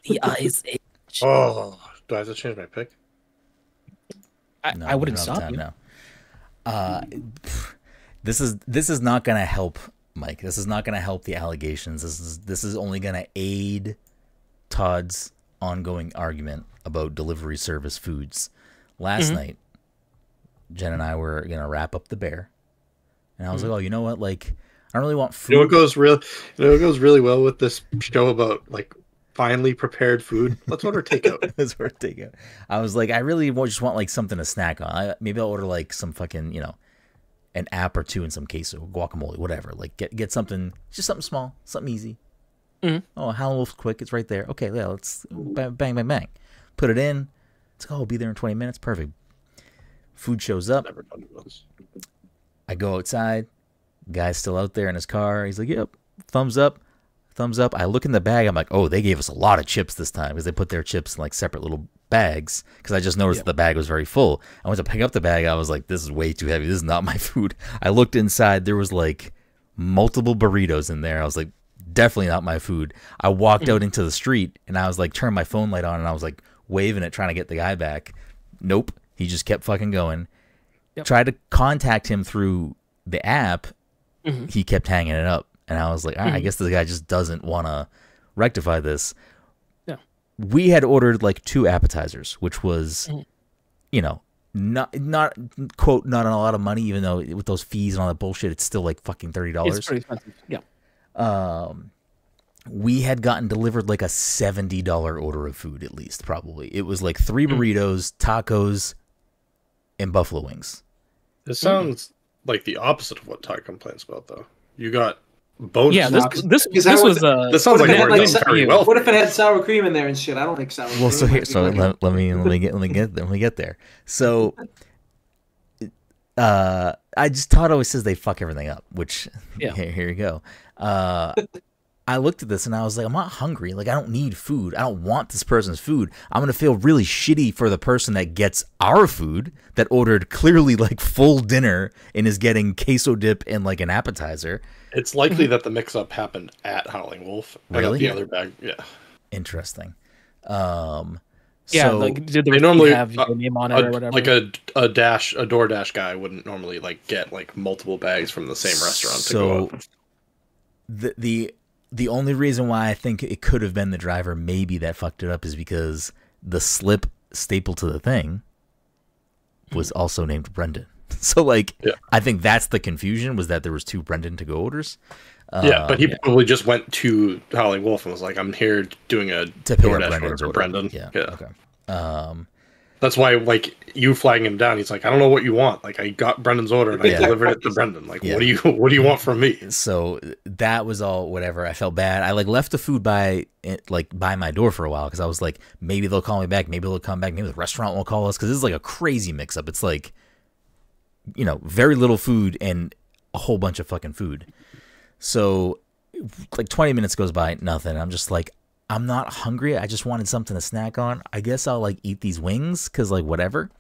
the Ice Age. Oh, do I have to change my pick? No, I wouldn't we don't have stop time you. now. This is not gonna help, Mike. This is not gonna help the allegations. This is only gonna aid Todd's ongoing argument about delivery service foods. Last night, Jen and I were gonna wrap up the bear, and I was like, "Oh, you know what? Like, I don't really want food." You know what goes really well with this show about like finely prepared food? Let's order takeout. That's where takeout. I was like, I really just want like something to snack on. Maybe I'll order like some fucking, an app or two and some queso, guacamole, whatever. Like get something, just something small, something easy. Oh, Howlin' Wolf's quick. It's right there. Okay, yeah, let's bang, bang, bang, bang. Put it in. It's like, oh, I'll be there in 20 minutes. Perfect. Food shows up. Never done those. I go outside. Guy's still out there in his car. He's like, yep, thumbs up. Thumbs up. I look in the bag. I'm like, oh, they gave us a lot of chips this time because they put their chips in like separate little bags because I just noticed that the bag was very full. I went to pick up the bag. I was like, this is way too heavy. This is not my food. I looked inside. There was like multiple burritos in there. I was like, definitely not my food. I walked out into the street and I was like, turned my phone light on and I was like waving it, trying to get the guy back. Nope. He just kept fucking going. Tried to contact him through the app. He kept hanging it up. And I was like, all right, I guess the guy just doesn't want to rectify this. Yeah. We had ordered like 2 appetizers, which was, not quote, not a lot of money, even though with those fees and all that bullshit, it's still like fucking $30. It's pretty expensive. Yeah. We had gotten delivered like a $70 order of food, at least, probably. It was like 3 burritos, tacos, and buffalo wings. This sounds like the opposite of what Todd complains about, though. You got bonus. Yeah, this this sounds like it we're had, doing very well. What if it had sour cream in there and shit? I don't like sour cream. Well, so here, so let me get there. So, Todd always says they fuck everything up, which here you go. I looked at this and I was like, I'm not hungry. Like, I don't need food. I don't want this person's food. I'm gonna feel really shitty for the person that gets our food that ordered clearly like full dinner and is getting queso dip and like an appetizer. It's likely that the mix-up happened at Howling Wolf. Really? The other bag, Interesting. Yeah, so like did they they normally have your name on it or whatever? like a DoorDash guy wouldn't normally like get like multiple bags from the same restaurant to go up. The only reason why I think it could have been the driver maybe that fucked it up is because the slip stapled to the thing was also named Brenden. So like, I think that's the confusion, was that there was 2 Brenden to go orders. But he probably just went to Howling Wolf and was like, I'm here doing a DoorDash order for Brenden. Yeah. Okay. That's why, like, you flagging him down, he's like, I don't know what you want. Like, I got Brendan's order and I delivered it to Brenden. Like, what do you want from me? So that was all whatever. I felt bad. I like left the food by my door for a while because I was like, maybe they'll call me back. Maybe they'll come back. Maybe the restaurant will call us, because this is like a crazy mix up. It's like, very little food and a whole bunch of fucking food. So like 20 minutes goes by, nothing. I'm just like, I'm not hungry. I just wanted something to snack on. I guess I'll like eat these wings because like whatever.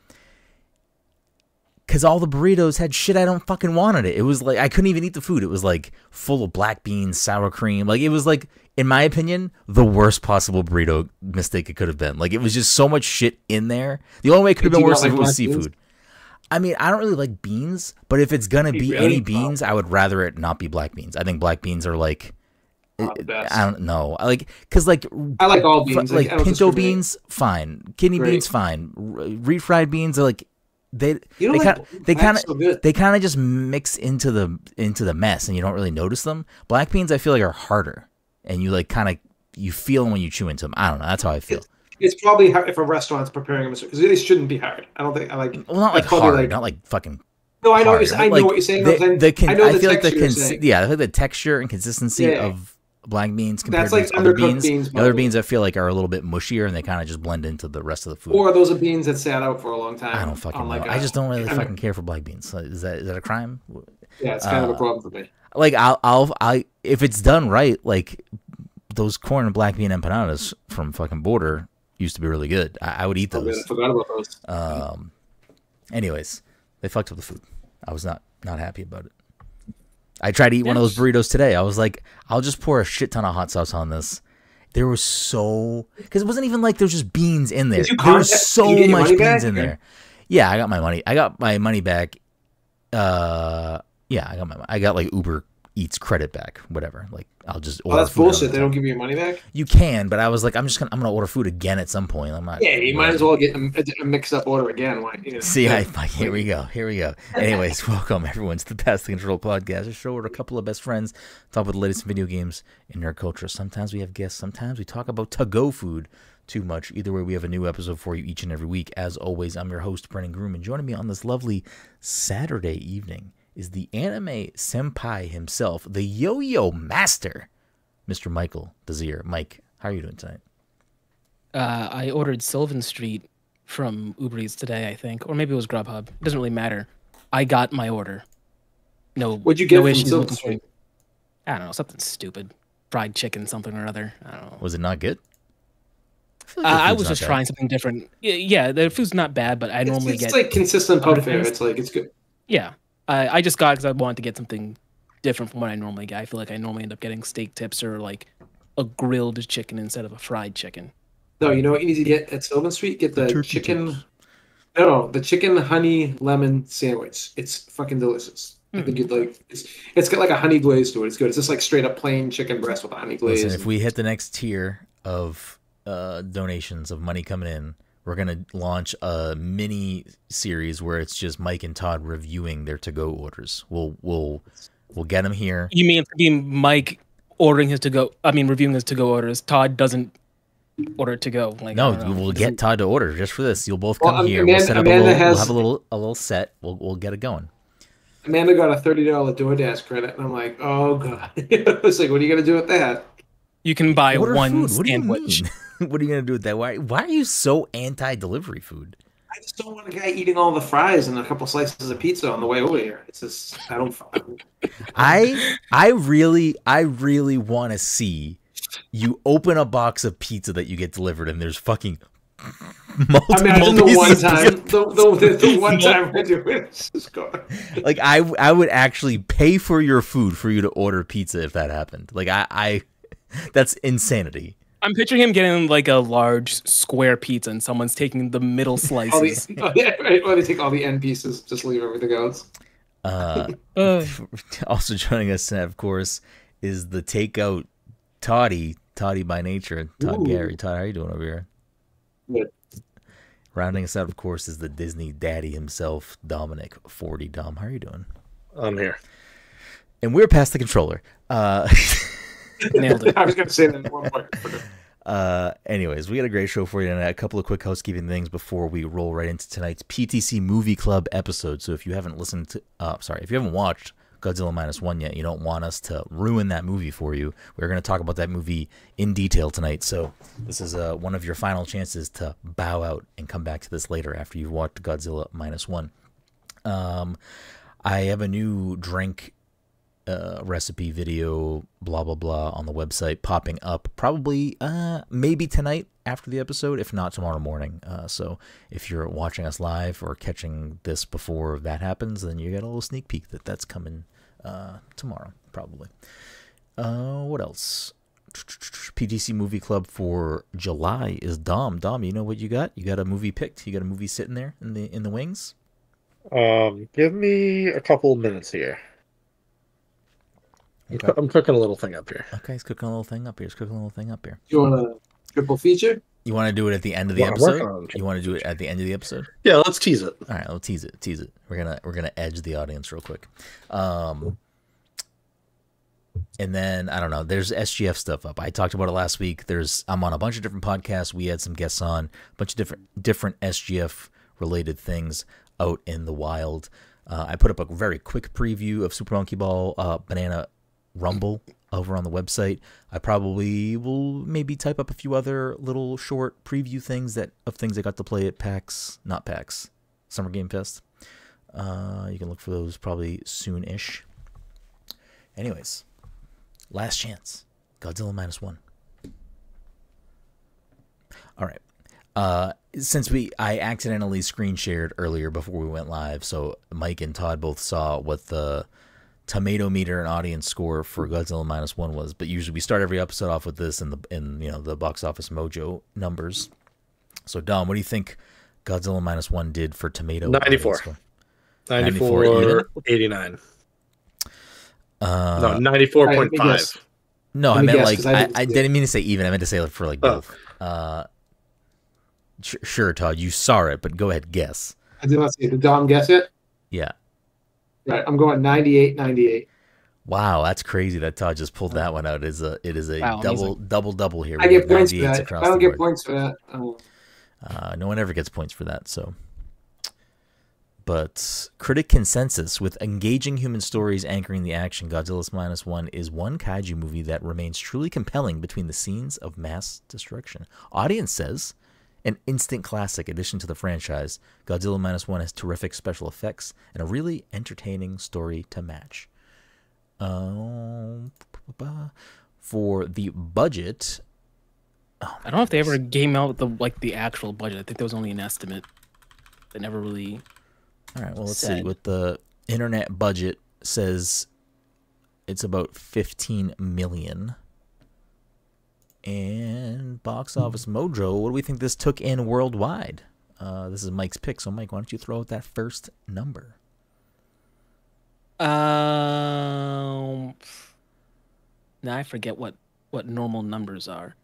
Because all the burritos had shit I don't fucking want in it. It was like I couldn't even eat the food. It was like full of black beans, sour cream. Like it was like, in my opinion, the worst possible burrito mistake it could have been. Like it was just so much shit in there. The only way it could have been worse if it was seafood. I mean, I don't really like beans, but if it's gonna be any beans, I would rather it not be black beans. I think black beans are like, I don't know, like, because like I like all beans, like pinto beans, fine, kidney beans, fine, refried beans are like they kind of just mix into the mess and you don't really notice them. Black beans I feel like are harder and you like kind of you feel them when you chew into them. I don't know, that's how I feel. It's probably hard if a restaurant's preparing them, because it shouldn't be hard. I don't think. Well, not like hard, not like fucking. No, I know. I know what you're saying. I feel like the texture and consistency of black beans compared to other beans. The other beans I feel like are a little bit mushier and they kind of just blend into the rest of the food. Or those are beans that sat out for a long time. I don't fucking know. I just don't really fucking care for black beans. Is that a crime? Yeah, it's kind of a problem for me. Like I'll if it's done right, like those corn and black bean empanadas from fucking Border used to be really good. I would eat those. I forgot about those. Anyways, they fucked up the food. I was not happy about it. I tried to eat one of those burritos today. I was like, I'll just pour a shit ton of hot sauce on this. There was because it wasn't even like there's just beans in there. Did you There was contact- so did you get your much money beans back? in there. Yeah, I got my money. I got my money back. Yeah, I got like Uber Eats credit back, whatever. Like I'll just order. Oh, that's food bullshit. all They the don't time. give you your money back. You can, but I was like, I'm gonna order food again at some point. I'm not. Yeah, you might as well get a mixed up order again. Why? You know, See, here we go. Anyways, welcome everyone to the Pass the Control podcast, a show where a couple of best friends talk about the latest video games and nerd culture. Sometimes we have guests, sometimes we talk about to-go food too much. Either way, we have a new episode for you each and every week. As always, I'm your host, Brenden Groom, and joining me on this lovely Saturday evening is the anime senpai himself, the yo-yo master, Mr. Michael Desir. Mike, how are you doing tonight? I ordered Sylvan Street from Uber Eats today, I think, or maybe it was Grubhub. It doesn't really matter. I got my order. No, What'd you get no from issues Sylvan with the Street? thing. I don't know, something stupid, fried chicken, something or other. I don't know. Was it not good? feel like the I food's was not just bad. trying something different. Yeah, the food's not bad, but I normally It's get like consistent pub other fare. things. It's like it's good. Yeah, I just got because I wanted to get something different from what I normally get. I feel like I normally end up getting steak tips or like a grilled chicken instead of a fried chicken. No, you know what you need to get at Sylvan Street? Get the turkey chicken. tips. No, the chicken honey lemon sandwich. It's fucking delicious. I think you'd like. It's got like a honey glaze to it. It's good. It's just like straight up plain chicken breast with a honey glaze. Listen, if we hit the next tier of donations of money coming in, we're gonna launch a mini series where it's just Mike and Todd reviewing their to-go orders. We'll get them here. You mean it's gonna be Mike ordering his to go? I mean, reviewing his to go orders. Todd doesn't order to go. Like, No, I don't know. we'll Doesn't- get Todd to order just for this. You'll both Well, come here. We'll Amanda- set up Amanda we'll has- have a little set. We'll get it going. Amanda got a $30 DoorDash credit, and I'm like, oh god. It's like, what are you gonna do with that? You can buy Order one food. What do you sandwich. mean? What are you gonna do with that? Why are you so anti-delivery food? I just don't want a guy eating all the fries and a couple slices of pizza on the way over here. It's just I don't. I really want to see you open a box of pizza that you get delivered and there's fucking Imagine the one pieces. time, the one time I do it. It's just gone. Like I would actually pay for your food for you to order pizza if that happened. Like I that's insanity. I'm picturing him getting like a large square pizza and someone's taking the middle All slices. the, or they take all the end pieces, just leave everything else. Also joining us tonight, of course, is the takeout Toddy by nature, Todd Ooh. Gary. Todd, how are you doing over here? Good. Rounding us out, of course, is the Disney daddy himself, Dominic 40 Dom. How are you doing? I'm here. And we're past the controller. Nailed it. I was gonna say that at one point. Anyways, we got a great show for you tonight. A couple of quick housekeeping things before we roll right into tonight's PTC Movie Club episode. So if you haven't listened to, if you haven't watched Godzilla Minus One yet, you don't want us to ruin that movie for you. We're going to talk about that movie in detail tonight. So this is one of your final chances to bow out and come back to this later after you've watched Godzilla Minus One. I have a new drink recipe video, blah blah blah, on the website popping up probably maybe tonight after the episode, if not tomorrow morning. So if you're watching us live or catching this before that happens, then you get a little sneak peek that's coming tomorrow probably. What else? PTC Movie Club for July is Dom. Dom, you know what you got? You got a movie picked? You got a movie sitting there in the wings? Give me a couple minutes here. Okay. I'm cooking a little thing up here. Okay, he's cooking a little thing up here. You want a triple feature? You want to do it at the end of the Well, I'm working episode? on it. You want to do it at the end of the episode? Yeah, let's tease it. All right, we'll tease it. We're gonna edge the audience real quick. And then I don't know. There's SGF stuff up. I talked about it last week. I'm on a bunch of different podcasts. We had some guests on a bunch of different SGF related things out in the wild. I put up a very quick preview of Super Monkey Ball Banana Rumble over on the website. I probably will maybe type up a few other little short preview things I got to play at Summer Game Fest. You can look for those probably soon-ish. Anyways, last chance. Godzilla Minus One. All right. Since I accidentally screen shared earlier before we went live, so Mike and Todd both saw what the tomato meter and audience score for Godzilla Minus One was, but usually we start every episode off with this in the box office mojo numbers. So Dom, what do you think Godzilla Minus One did for tomato? 94. 94, 89. No, 94.5. No, I meant like I didn't mean to say even. I meant to say like for like both. Sure, Todd, you saw it, but go ahead, guess. I did not see it. Did Dom guess it? Yeah. Right, I'm going 98. Wow, that's crazy that Todd just pulled that one out. It is a double here. I get points for that. I don't get points for that. No one ever gets points for that. So, but critic consensus with engaging human stories anchoring the action, Godzilla Minus One is one kaiju movie that remains truly compelling between the scenes of mass destruction. Audience says an instant classic addition to the franchise. Godzilla Minus One has terrific special effects and a really entertaining story to match. For the budget, I don't know if they ever came out with the actual budget. I think there was only an estimate. They never really. All right, well, let's see. With the internet budget says it's about 15 million. And Box Office Mojo, what do we think this took in worldwide? This is Mike's pick. So, Mike, why don't you throw out that first number? Now I forget what normal numbers are,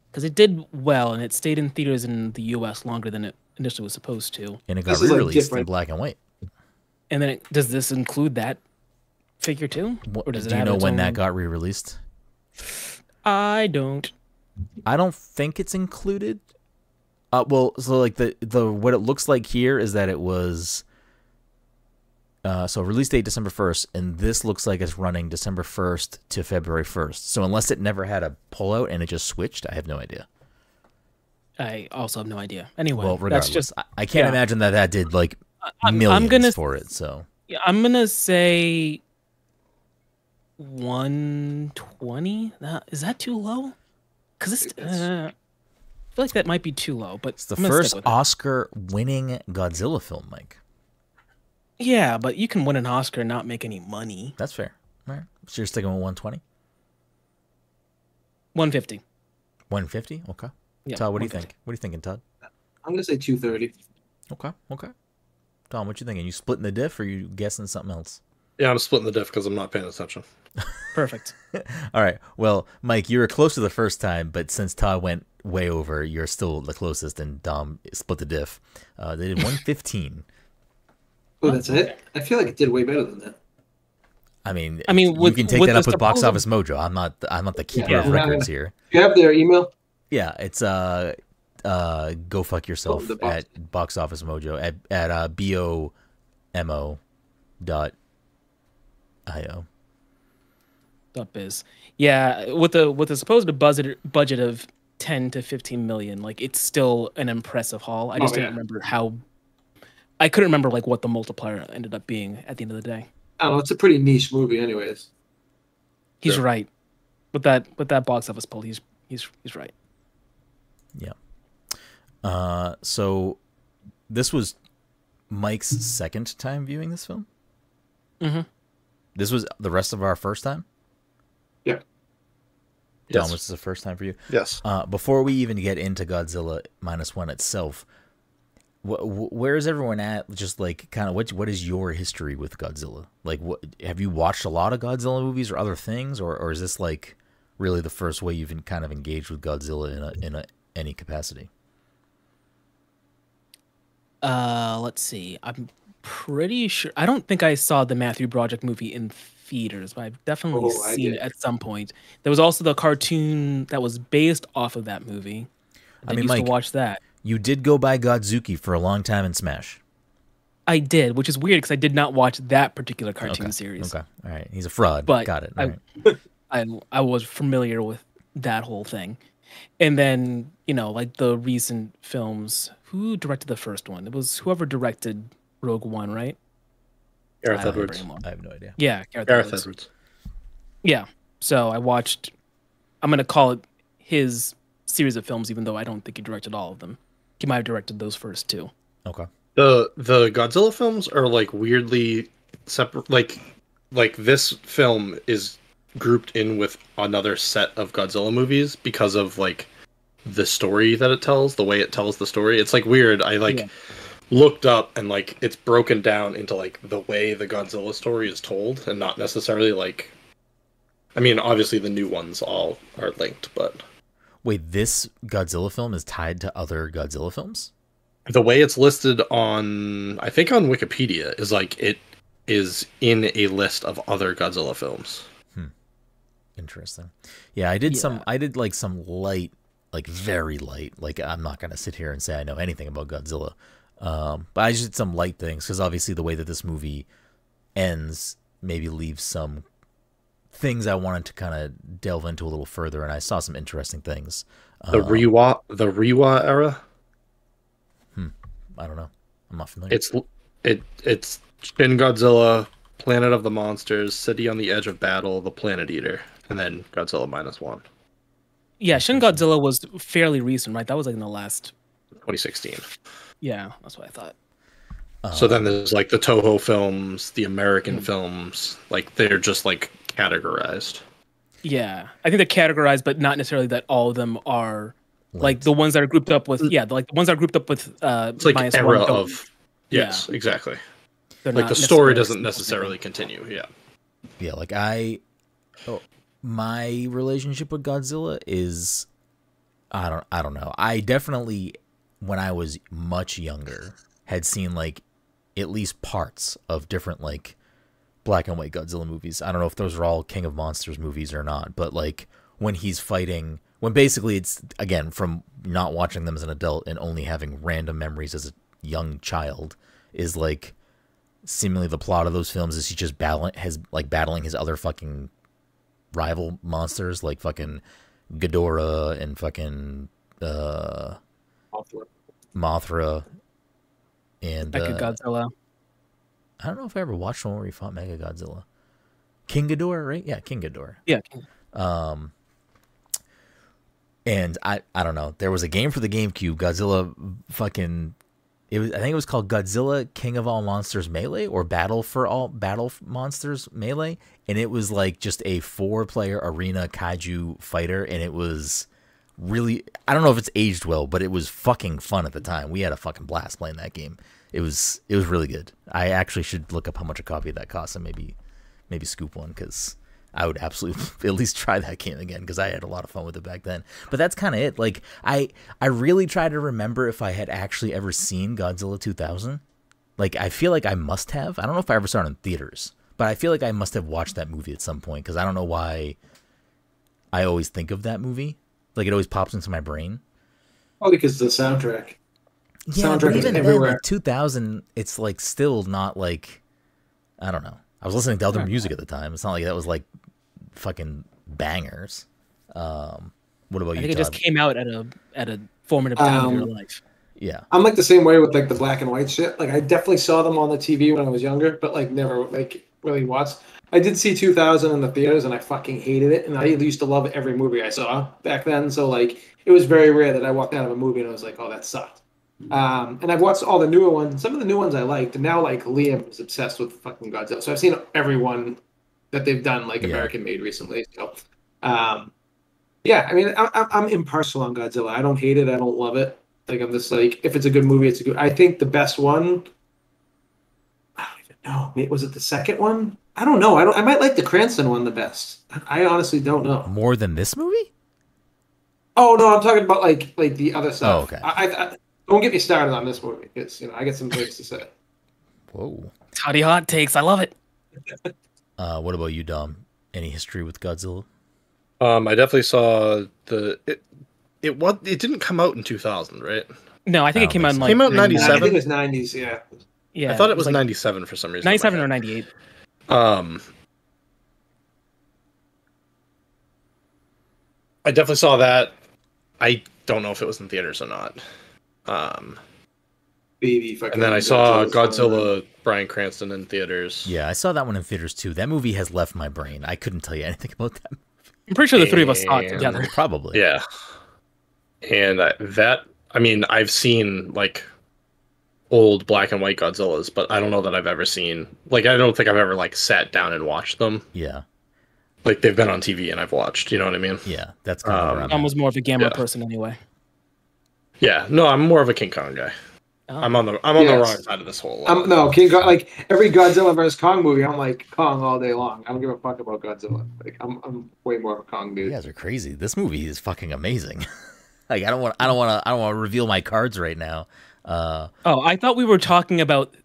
because it did well and it stayed in theaters in the U.S. longer than it initially was supposed to. And it got re-released in black and white. And then does this include that figure too? Or do you know when that got re-released? I don't. I don't think it's included. Well, so like the what it looks like here is that it was. So release date December 1st, and this looks like it's running December 1st to February 1st. So unless it never had a pullout and it just switched, I have no idea. I also have no idea. Anyway, well, regardless, that's just I can't imagine that did like millions for it. So yeah, I'm gonna say 120. Is that too low? Because I feel like that might be too low. But it's the first Oscar-winning Godzilla film, Mike. Yeah, but you can win an Oscar and not make any money. That's fair. All right. So you're sticking with 120? 150. 150? Okay. Yeah, Todd, what do you think? What are you thinking, Todd? I'm going to say 230. Okay. Tom, what you thinking? You splitting the diff or you guessing something else? Yeah, I'm splitting the diff because I'm not paying attention. Perfect. All right. Well, Mike, you were close to the first time, but since Todd went way over, you're still the closest, and Dom split the diff. They did 115. Oh, that's it? I feel like it did way better than that. I mean, you can take that up with Box Office Mojo. I'm not the keeper of records here. You have their email? Yeah, it's go fuck yourself at Box Office Mojo at BOMO.io. .biz. Yeah, with the supposed budget of 10 to 15 million, like it's still an impressive haul. I just didn't remember how. I couldn't remember like what the multiplier ended up being at the end of the day. I don't know. It's a pretty niche movie, anyways. He's right. With that box office poll, he's right. Yeah. So this was Mike's second time viewing this film. Mm-hmm. This was the rest of our first time. Yeah. Dom, this is the first time for you. Yes. Before we even get into Godzilla Minus One itself, where is everyone at? Just like kind of what is your history with Godzilla? Like, have you watched a lot of Godzilla movies or other things, or is this like really the first way you've kind of engaged with Godzilla in any capacity? Let's see. I'm pretty sure. I don't think I saw the Matthew Broderick movie in theaters, but I've definitely seen it at some point. There was also the cartoon that was based off of that movie. I used to watch that. You did go by Godzuki for a long time in Smash. I did, which is weird because I did not watch that particular cartoon series. Okay, all right. He's a fraud. But got it. I was familiar with that whole thing. And then, like the recent films, who directed the first one? It was whoever directed Rogue One, right? Gareth Edwards. I have no idea. Yeah, Gareth Edwards. Yeah. So I watched, I'm going to call it his series of films, even though I don't think he directed all of them. He might have directed those first two. Okay. The Godzilla films are like weirdly separate. Like like this film is grouped in with another set of Godzilla movies because of like the story that it tells, the way it tells the story. It's like weird. I like looked up and like it's broken down into like the way the Godzilla story is told and not necessarily like, I mean, obviously the new ones all are linked, but wait, this Godzilla film is tied to other Godzilla films? The way it's listed on, I think on Wikipedia, is like it is in a list of other Godzilla films. Interesting. Yeah, I did like some light, like very light. Like I'm not gonna sit here and say I know anything about Godzilla, but I just did some light things because obviously the way that this movie ends maybe leaves some things I wanted to kind of delve into a little further, and I saw some interesting things. The Reiwa era. I don't know. I'm not familiar. It's Shin Godzilla, Planet of the Monsters, City on the Edge of Battle, The Planet Eater, and then Godzilla Minus One. Yeah, Shin Godzilla was fairly recent, right? That was like in the last 2016. Yeah, that's what I thought. So then there's like the Toho films, the American films, like they're just like categorized. Yeah, I think they're categorized, but not necessarily that all of them are like the ones that are grouped up with. Yeah, like the ones that are grouped up with. It's like minus era one of. Yes, exactly. They're like the story doesn't necessarily continue. Yeah. Yeah, like my relationship with Godzilla is, I don't know. I definitely, when I was much younger, had seen like at least parts of different like black and white Godzilla movies. I don't know if those are all King of Monsters movies or not, but like when he's fighting, when basically it's, again, from not watching them as an adult and only having random memories as a young child, is like seemingly the plot of those films is he just battling his other fucking rival monsters like fucking Ghidorah and fucking Mothra and Godzilla. I don't know if I ever watched one where he fought Mega Godzilla. King Ghidorah, right? Yeah, King Ghidorah. Yeah. And I don't know. There was a game for the GameCube, Godzilla fucking. I think it was called Godzilla King of All Monsters Melee or Battle Monsters Melee, and it was like just a 4-player arena kaiju fighter, and it was really, I don't know if it's aged well, but it was fucking fun at the time. We had a fucking blast playing that game. It was really good. I actually should look up how much a copy of that costs and maybe scoop one, because I would absolutely at least try that game again, because I had a lot of fun with it back then. But that's kind of it. Like I really try to remember if I had actually ever seen Godzilla 2000. Like I feel like I must have. I don't know if I ever saw it in theaters, but I feel like I must have watched that movie at some point, because I don't know why I always think of that movie. Like it always pops into my brain. Probably because the soundtrack. Yeah, but even then, like 2000, it's like still not like, I don't know. I was listening to other music at the time. It's not like that was like fucking bangers. What about you, I think Todd? it just came out at a formative time of your life. Yeah, I'm like the same way with like the black and white shit. Like I definitely saw them on the TV when I was younger, but like never like really watched. I did see 2000 in the theaters, and I fucking hated it. And I used to love every movie I saw back then. So like it was very rare that I walked out of a movie and I was like, oh, that sucked. And I've watched all the newer ones. Some of the new ones I liked, and now like Liam is obsessed with fucking Godzilla. So I've seen every one that they've done, like American made recently. So, yeah, I mean, I'm impartial on Godzilla. I don't hate it. I don't love it. Like I'm just like, if it's a good movie, it's a good. I think the best one. I don't even know. Was it the second one? I don't know. I might like the Cranston one the best. I honestly don't know. More than this movie? Oh no, I'm talking about like the other stuff. Oh, okay. I don't get me started on this movie, because I get some things to say. Whoa. Toddy hot takes. I love it. What about you, Dom? Any history with Godzilla? I definitely saw it didn't come out in 2000, right? No, I think it came out in like came out in 97. I think it was 90s, yeah. Yeah, I thought it was like 97 for some reason. 97 or 98. I definitely saw that. I don't know if it was in theaters or not. Baby fucking. And then I saw Godzilla Bryan Cranston in theaters. Yeah, I saw that one in theaters too. That movie has left my brain. I couldn't tell you anything about that movie. I'm pretty sure the three of us saw it together. Probably. Yeah. And I've seen like old black and white Godzillas, but I don't know that I've ever seen, like, I don't think I've ever like sat down and watched them. Yeah. Like they've been on TV and I've watched, you know what I mean? Yeah, that's kind of where I'm I at. was more of a Gamera person anyway. Yeah, no, I'm more of a King Kong guy. Oh. I'm on the wrong side of this whole. No, King Kong. Like every Godzilla versus Kong movie, I'm like Kong all day long. I don't give a fuck about Godzilla. Like I'm way more of a Kong dude. You guys are crazy. This movie is fucking amazing. Like I don't want to reveal my cards right now. I thought we were talking about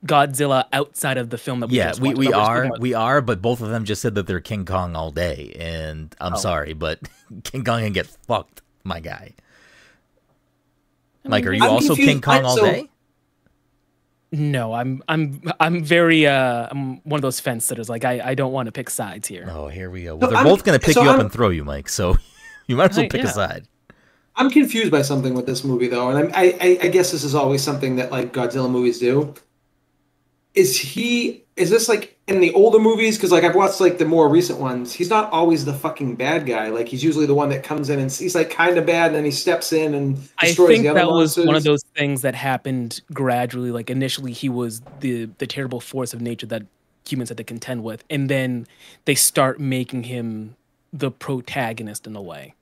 Godzilla outside of the film that we just watched. We are, but both of them just said that they're King Kong all day, and I'm sorry, but King Kong can get fucked, my guy. Mike, are you also confused. King Kong all day? No, I'm very I'm one of those fence sitters. Like I don't want to pick sides here. Oh, here we go. Well, they're both gonna pick you up and throw you, Mike. So you might as well pick a side. I'm confused by something with this movie though, and I guess this is always something that like Godzilla movies do. Is this like in the older movies? Because like I've watched like the more recent ones, he's not always the fucking bad guy. Like he's usually the one that comes in and he's like kind of bad, and then he steps in and destroys the other monsters. Was one of those things that happened gradually. Like initially, he was the terrible force of nature that humans had to contend with, and then they start making him the protagonist in a way.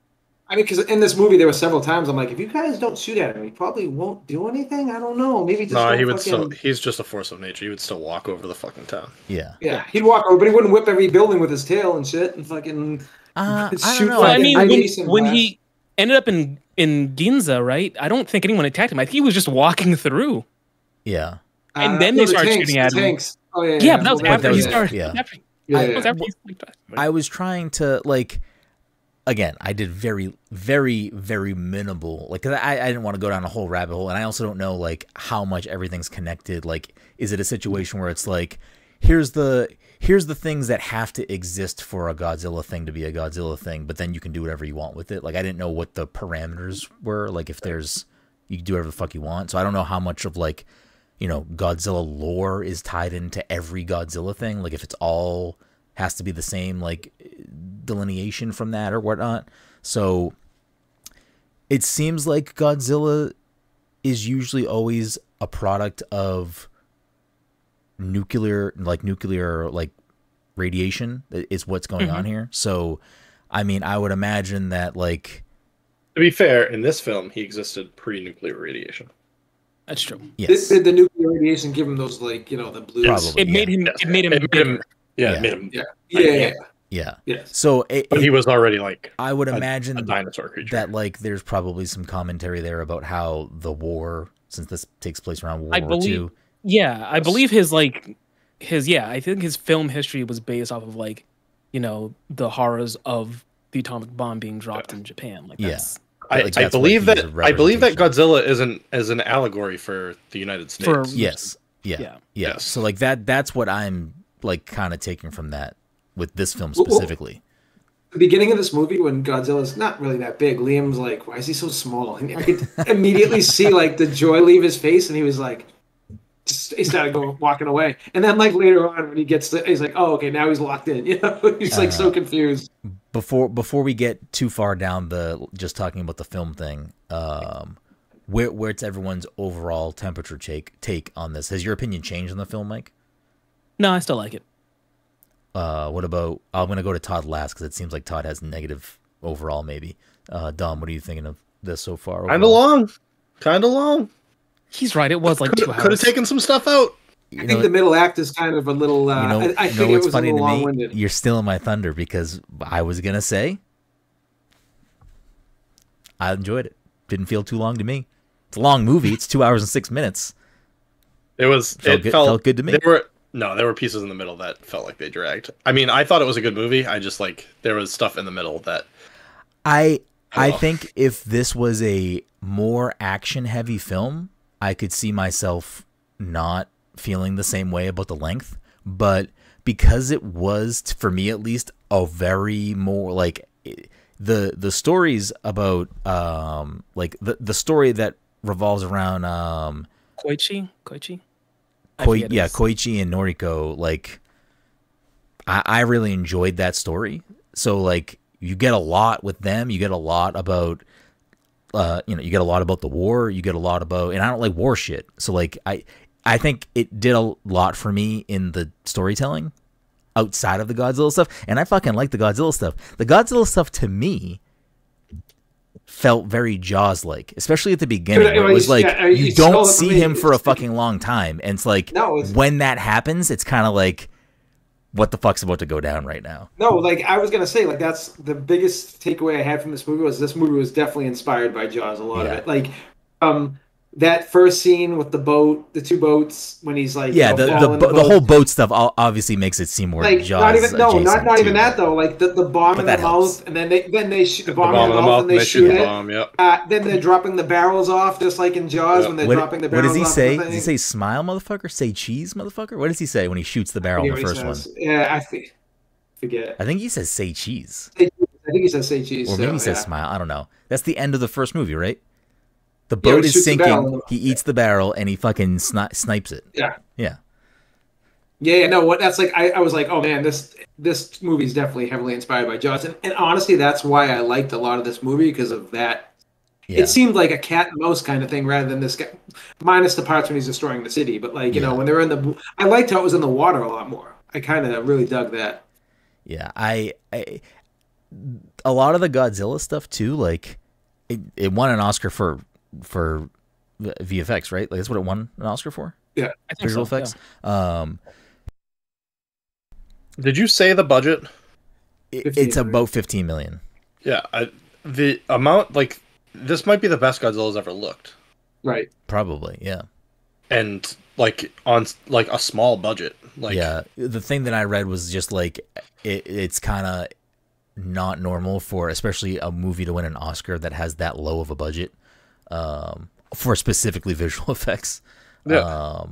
I mean, because in this movie, there were several times I'm like, if you guys don't shoot at him, he probably won't do anything. I don't know. Maybe just he would still. He's just a force of nature. He would still walk over the fucking town. Yeah. Yeah, he'd walk over, but he wouldn't whip every building with his tail and shit and fucking shoot. I mean, when he ended up in Ginza, right? I don't think anyone attacked him. I think he was just walking through. Yeah. And then they started shooting at him. Oh yeah. Yeah, but that was after he started. Yeah. I was trying to like. Again, I did very, very, very minimal. Like, 'cause I didn't want to go down a whole rabbit hole, and I also don't know like how much everything's connected. Like, is it a situation where it's like, here's the things that have to exist for a Godzilla thing to be a Godzilla thing, but then you can do whatever you want with it. Like, I didn't know what the parameters were. Like, if you can do whatever the fuck you want. So I don't know how much of like, Godzilla lore is tied into every Godzilla thing. Like, if it's all has to be the same like delineation from that or whatnot. So it seems like Godzilla is usually always a product of nuclear radiation is what's going on here. So I mean, I would imagine that like, to be fair, in this film he existed pre-nuclear radiation. That's true. Yes. Did the nuclear radiation give him those like the blues? Probably, it made him bigger. It made him. Yeah. So but he was already like I would imagine a dinosaur creature. that like there's probably some commentary there about how the war, since this takes place around World War II. Yeah, I believe I think his film history was based off of like, the horrors of the atomic bomb being dropped in Japan. Like that's I believe that Godzilla is an allegory for the United States. Yes. So like that's what I'm like kind of taking from that with this film specifically. The beginning of this movie when Godzilla's not really that big, Liam's like, why is he so small? And I could immediately see like the joy leave his face, and he was like, he started walking away. And then like later on when he gets he's like, oh, okay, now he's locked in. He's like so confused. Before we get too far down just talking about the film thing, where's everyone's overall temperature take on this? Has your opinion changed on the film, Mike? No, I still like it. What about? I'm gonna go to Todd last because it seems like Todd has negative overall. Maybe. Dom, what are you thinking of this so far? Kind of long. He's right. It was like 2 hours. Could have taken some stuff out. I think the middle act is kind of a little. I think it was funny a little long-winded. You're still in my thunder because I was gonna say I enjoyed it. Didn't feel too long to me. It's a long movie. It's 2 hours and 6 minutes. Felt good to me. There were pieces in the middle that felt like they dragged. I mean, I thought it was a good movie. I just there was stuff in the middle that I think if this was a more action heavy film, I could see myself not feeling the same way about the length. But because it was, for me at least, a very more like the stories about like the story that revolves around Koichi. Koichi and Noriko, like I really enjoyed that story. So like you get a lot with them, you get a lot about you get a lot about the war. You get a lot about, and I don't like war shit. So like I think it did a lot for me in the storytelling outside of the Godzilla stuff, and I fucking like the Godzilla stuff. The Godzilla stuff to me felt very Jaws-like, especially at the beginning. Where it was like you don't see him for a fucking long time, and it's like when that happens, it's kind of like, what the fuck's about to go down right now? No, like I was gonna say, like that's the biggest takeaway I had from this movie was definitely inspired by Jaws. A lot of it, like that first scene with the boat, the two boats, when he's like, the whole boat stuff obviously makes it seem more like Jaws. Not even that though. Like the bomb in the mouth, and then they shoot the bomb in the mouth and they shoot it. Bomb, yep. Then they're dropping the barrels off, just like in Jaws when they're dropping the barrels off. What does he say? Does he say "smile, motherfucker"? Say "cheese, motherfucker"? What does he say when he shoots the barrel in the first one? Yeah, I forget. I think he says "say cheese." I think he says "say cheese," or maybe he says "smile." I don't know. That's the end of the first movie, right? The boat is sinking. He eats the barrel and he fucking snipes it. Yeah. No, what that's like. I was like, oh man, this movie is definitely heavily inspired by Jaws, and honestly, that's why I liked a lot of this movie because of that. Yeah. It seemed like a cat and mouse kind of thing rather than this guy, minus the parts when he's destroying the city. But like you know, when they're in the, I liked how it was in the water a lot more. I kind of really dug that. Yeah, I a lot of the Godzilla stuff too. Like it won an Oscar for VFX, right? Like that's what it won an Oscar for. Yeah, I think visual effects. Yeah. Did you say the budget? It's about 15 million. Yeah, the amount, like, this might be the best Godzilla's ever looked. Right. Probably, yeah. And like on like a small budget. Like, yeah, the thing that I read was just like it's kind of not normal for especially a movie to win an Oscar that has that low of a budget. For specifically visual effects. Yeah.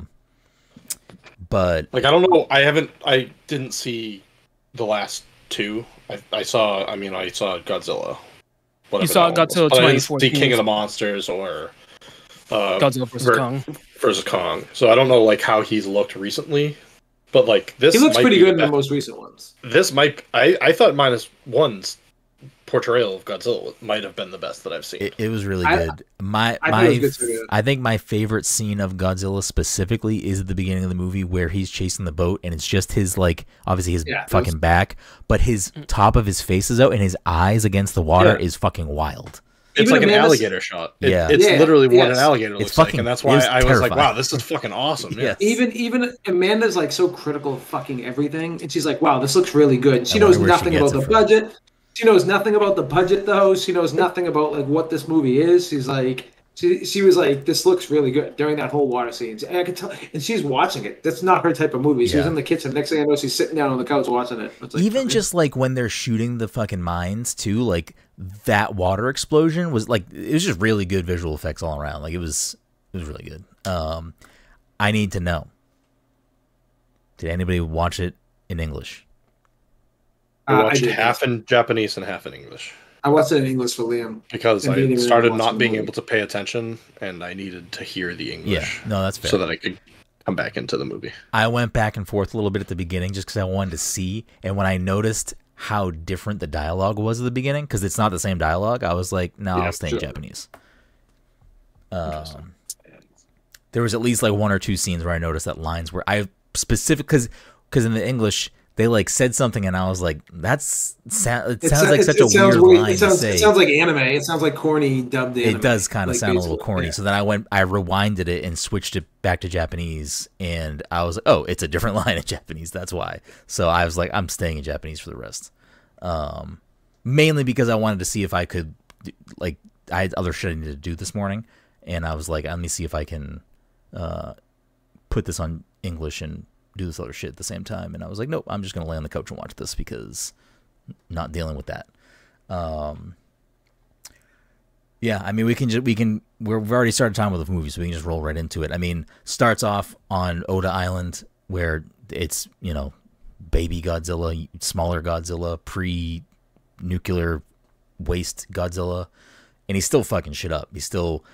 But like, I don't know. I didn't see the last two. I saw Godzilla. You saw Godzilla 2014. King of the Monsters or Godzilla versus Kong. So I don't know like how he's looked recently. But like this, he looks pretty good in the most recent ones. This might. I thought Minus One's portrayal of Godzilla might have been the best that I've seen. It was really good. I think my favorite scene of Godzilla specifically is at the beginning of the movie where he's chasing the boat and it's just his like obviously his fucking back, but his top of his face is out and his eyes against the water is fucking wild. It's like an alligator shot. It's literally what an alligator looks like, and that's why I was like, "Wow, this is fucking awesome." Yeah. Even Amanda's like so critical of fucking everything, and she's like, "Wow, this looks really good." And she knows nothing about the budget. She knows nothing about the budget, though. She knows nothing about like what this movie is. She's like, she was like, "This looks really good" during that whole water scene. And I could tell, and she's watching it. That's not her type of movie. She was in the kitchen. Next thing I know, she's sitting down on the couch watching it. It's like, even just like when they're shooting the fucking mines too, like that water explosion was like it was just really good visual effects all around. Like it was really good. I need to know. Did anybody watch it in English? I watched half in Japanese and half in English. I watched it in English for Liam. Because I started not being able to pay attention, and I needed to hear the English. Yeah, no, that's fair. So that I could come back into the movie. I went back and forth a little bit at the beginning just because I wanted to see, and when I noticed how different the dialogue was at the beginning, because it's not the same dialogue, I was like, no, I'll stay in Japanese. There was at least like one or two scenes where I noticed that lines where I specific because in the English they like said something and I was like, it sounds like such a weird line to say. It sounds like anime. It sounds like corny dubbed anime. It does kind of sound a little corny. Yeah. So then I rewinded it and switched it back to Japanese, and I was like, oh, it's a different line in Japanese. That's why. So I was like, I'm staying in Japanese for the rest. Mainly because I wanted to see if I could, like, I had other shit I needed to do this morning, and I was like, let me see if I can put this on English and do this other shit at the same time. And I was like, nope, I'm just gonna lay on the couch and watch this because not dealing with that. Yeah, I mean, we've already started time with the movie, so we can just roll right into it. I mean, starts off on Oda Island where it's, you know, baby Godzilla, smaller Godzilla, pre-nuclear waste Godzilla, and he's still fucking shit up. He's still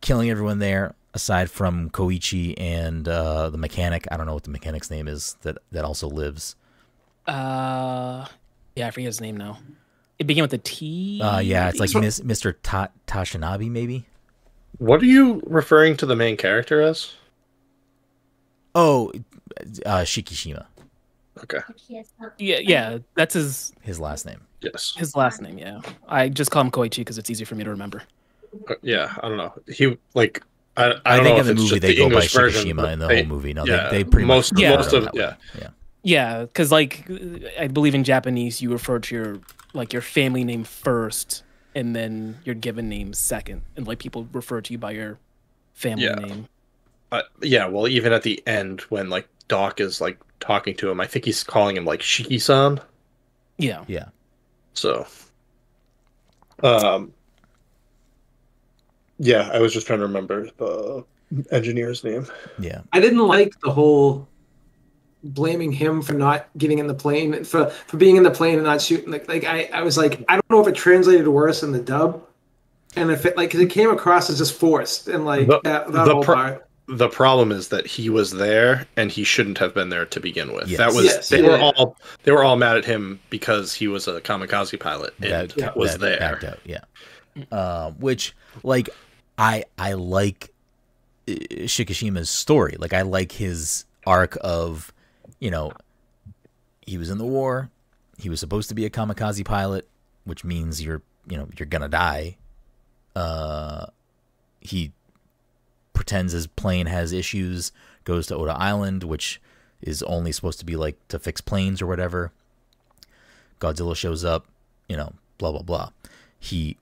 killing everyone there, aside from Koichi and the mechanic. I don't know what the mechanic's name is that also lives. Yeah, I forget his name now. It began with a T. Yeah, it's like Mr. Tashinabe, maybe. What are you referring to the main character as? Oh, Shikishima. Okay. Yeah, that's his last name. Yes. His last name, yeah. I just call him Koichi because it's easier for me to remember. Yeah, I don't know. He like I think know in the movie they go by Shikishima in the whole movie. No, they pretty much most of yeah, because like I believe in Japanese you refer to your family name first, and then your given name second, and like people refer to you by your family name. Yeah, well, even at the end when like Doc is like talking to him, I think he's calling him like Shiki-san. Yeah. Yeah. So, yeah, I was just trying to remember the engineer's name. Yeah. I didn't like the whole blaming him for not getting in the plane, for being in the plane and not shooting. Like I was like, I don't know if it translated worse in the dub, and if it because it came across as just forced and like that whole part. The problem is that he was there and he shouldn't have been there to begin with. Yes. That was they were all mad at him because he was a kamikaze pilot and was there. Backed out, yeah. Which like I like Shikishima's story. Like I like his arc of, he was in the war. He was supposed to be a kamikaze pilot, which means you're gonna die. He pretends his plane has issues, goes to Oda Island, which is only supposed to be like to fix planes or whatever. Godzilla shows up, blah, blah, blah. He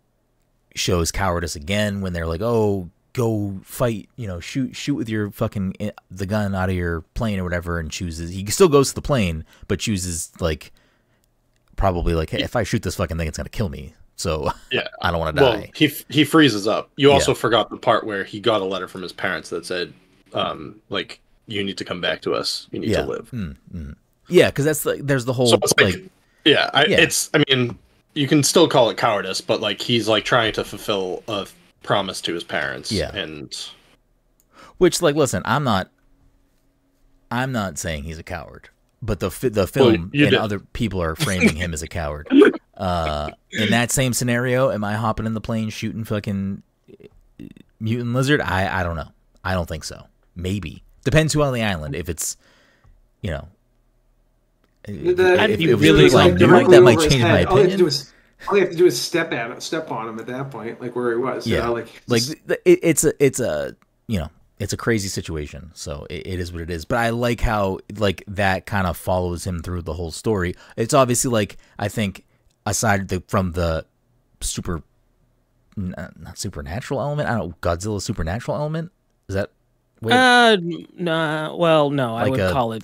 shows cowardice again when they're like, oh, go fight, shoot with your fucking, the gun out of your plane or whatever, and he still goes to the plane, but chooses like, probably like, hey, if I shoot this fucking thing, it's going to kill me. So yeah, I don't want to die. He freezes up. You also forgot the part where he got a letter from his parents that said, like, you need to come back to us. You need to live. Yeah, because that's there's the whole it's. I mean, you can still call it cowardice, but like he's like trying to fulfill a promise to his parents. Yeah, and which listen, I'm not saying he's a coward, but the film and other people are framing him as a coward. In that same scenario, am I hopping in the plane shooting fucking mutant lizard? I don't know. I don't think so. Maybe. Depends who on the island. If it's, if really that might change my opinion. All you have to do is step on him at that point, like where he was. Yeah. It's a crazy situation. So it is what it is. But I like how that kind of follows him through the whole story. It's obviously I think, aside from the not supernatural element, I don't know, Godzilla supernatural element, is that nah, well, no, I would call it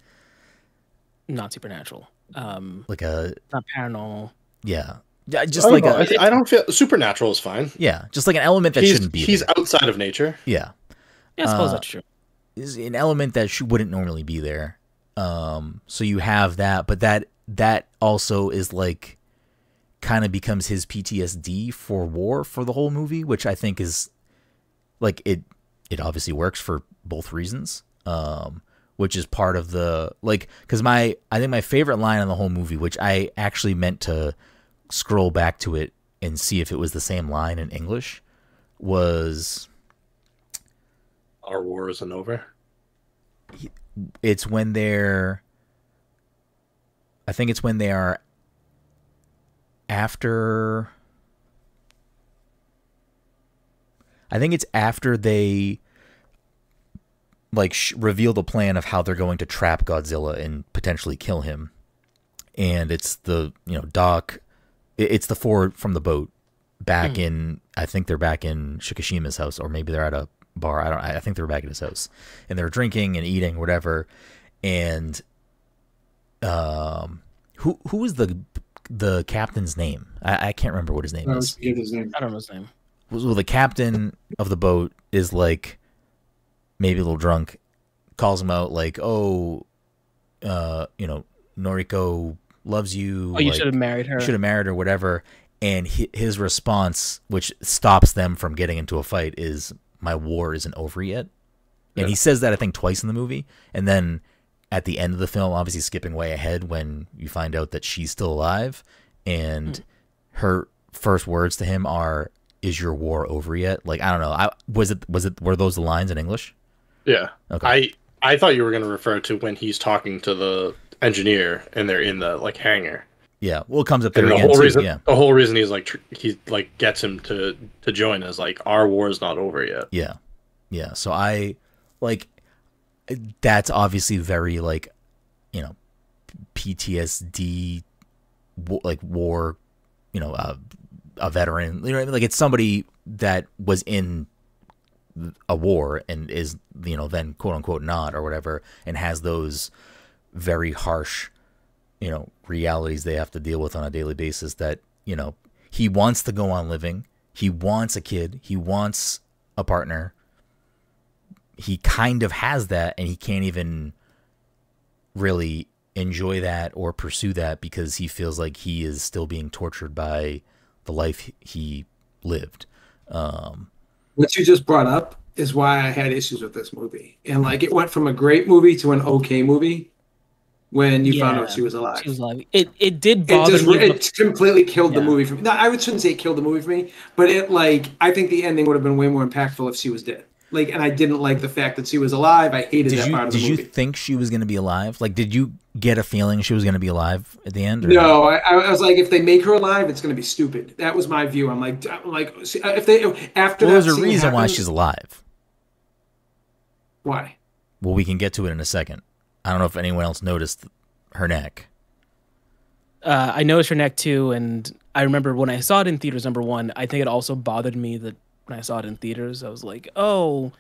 not supernatural, not paranormal. Yeah, just I don't feel supernatural is fine. Yeah, just like an element that shouldn't be he's there. Outside of nature. Yeah, I suppose that's true. Is an element that wouldn't normally be there. So you have that, but that also is kind of becomes his PTSD for war for the whole movie, which I think is it obviously works for both reasons, which is part of the because I think my favorite line in the whole movie, which I actually meant to scroll back to it and see if it was the same line in English, was our war isn't over. It's when they're after, I think it's after they reveal the plan of how they're going to trap Godzilla and potentially kill him, and it's the Doc, it's the four from the boat back in, I think they're back in Shikishima's house, or maybe they're at a bar. I think they're back at his house, and they're drinking and eating whatever, and who was the captain's name? I can't remember what his name is. I don't know his name. Well, the captain of the boat is maybe a little drunk, calls him out Noriko loves you. Oh, you should have married her. You should have married her, whatever. And his response, which stops them from getting into a fight, is, "My war isn't over yet." And he says that, I think, twice in the movie. And then at the end of the film, obviously skipping way ahead, when you find out that she's still alive and her first words to him are, "Is your war over yet?" Like, I don't know. Were those the lines in English? Yeah. Okay. I thought you were going to refer to when he's talking to the engineer and they're in the like hangar. Yeah. Well, it comes up there And again too. Yeah. The whole reason he's like gets him to join is like, our war is not over yet. Yeah. Yeah. So I like, that's obviously very like, you know, PTSD, like war, you know, a veteran, you know what I mean? Like, it's somebody that was in a war and is, you know, then quote unquote not or whatever, and has those very harsh, you know, realities they have to deal with on a daily basis, that, you know, he wants to go on living. He wants a kid. He wants a partner. He kind of has that, and he can't even really enjoy that or pursue that because he feels like he is still being tortured by the life he lived. What you just brought up is why I had issues with this movie. And like, it went from a great movie to an okay movie when you found out she was alive. She was alive. It did bother me. It completely killed the movie for me. No, I shouldn't say it killed the movie for me, but it, like, I think the ending would have been way more impactful if she was dead. Like, and I didn't like the fact that she was alive. I hated that part of the movie. Did you think she was going to be alive? Like, did you get a feeling she was going to be alive at the end? Or? No, I was like, if they make her alive, it's going to be stupid. That was my view. I'm like, if they after there's a reason why she's alive. Why? Well, we can get to it in a second. I don't know if anyone else noticed her neck. I noticed her neck too, and I remember when I saw it in theaters. Number one, I think it also bothered me that when I saw it in theaters, I was like, oh,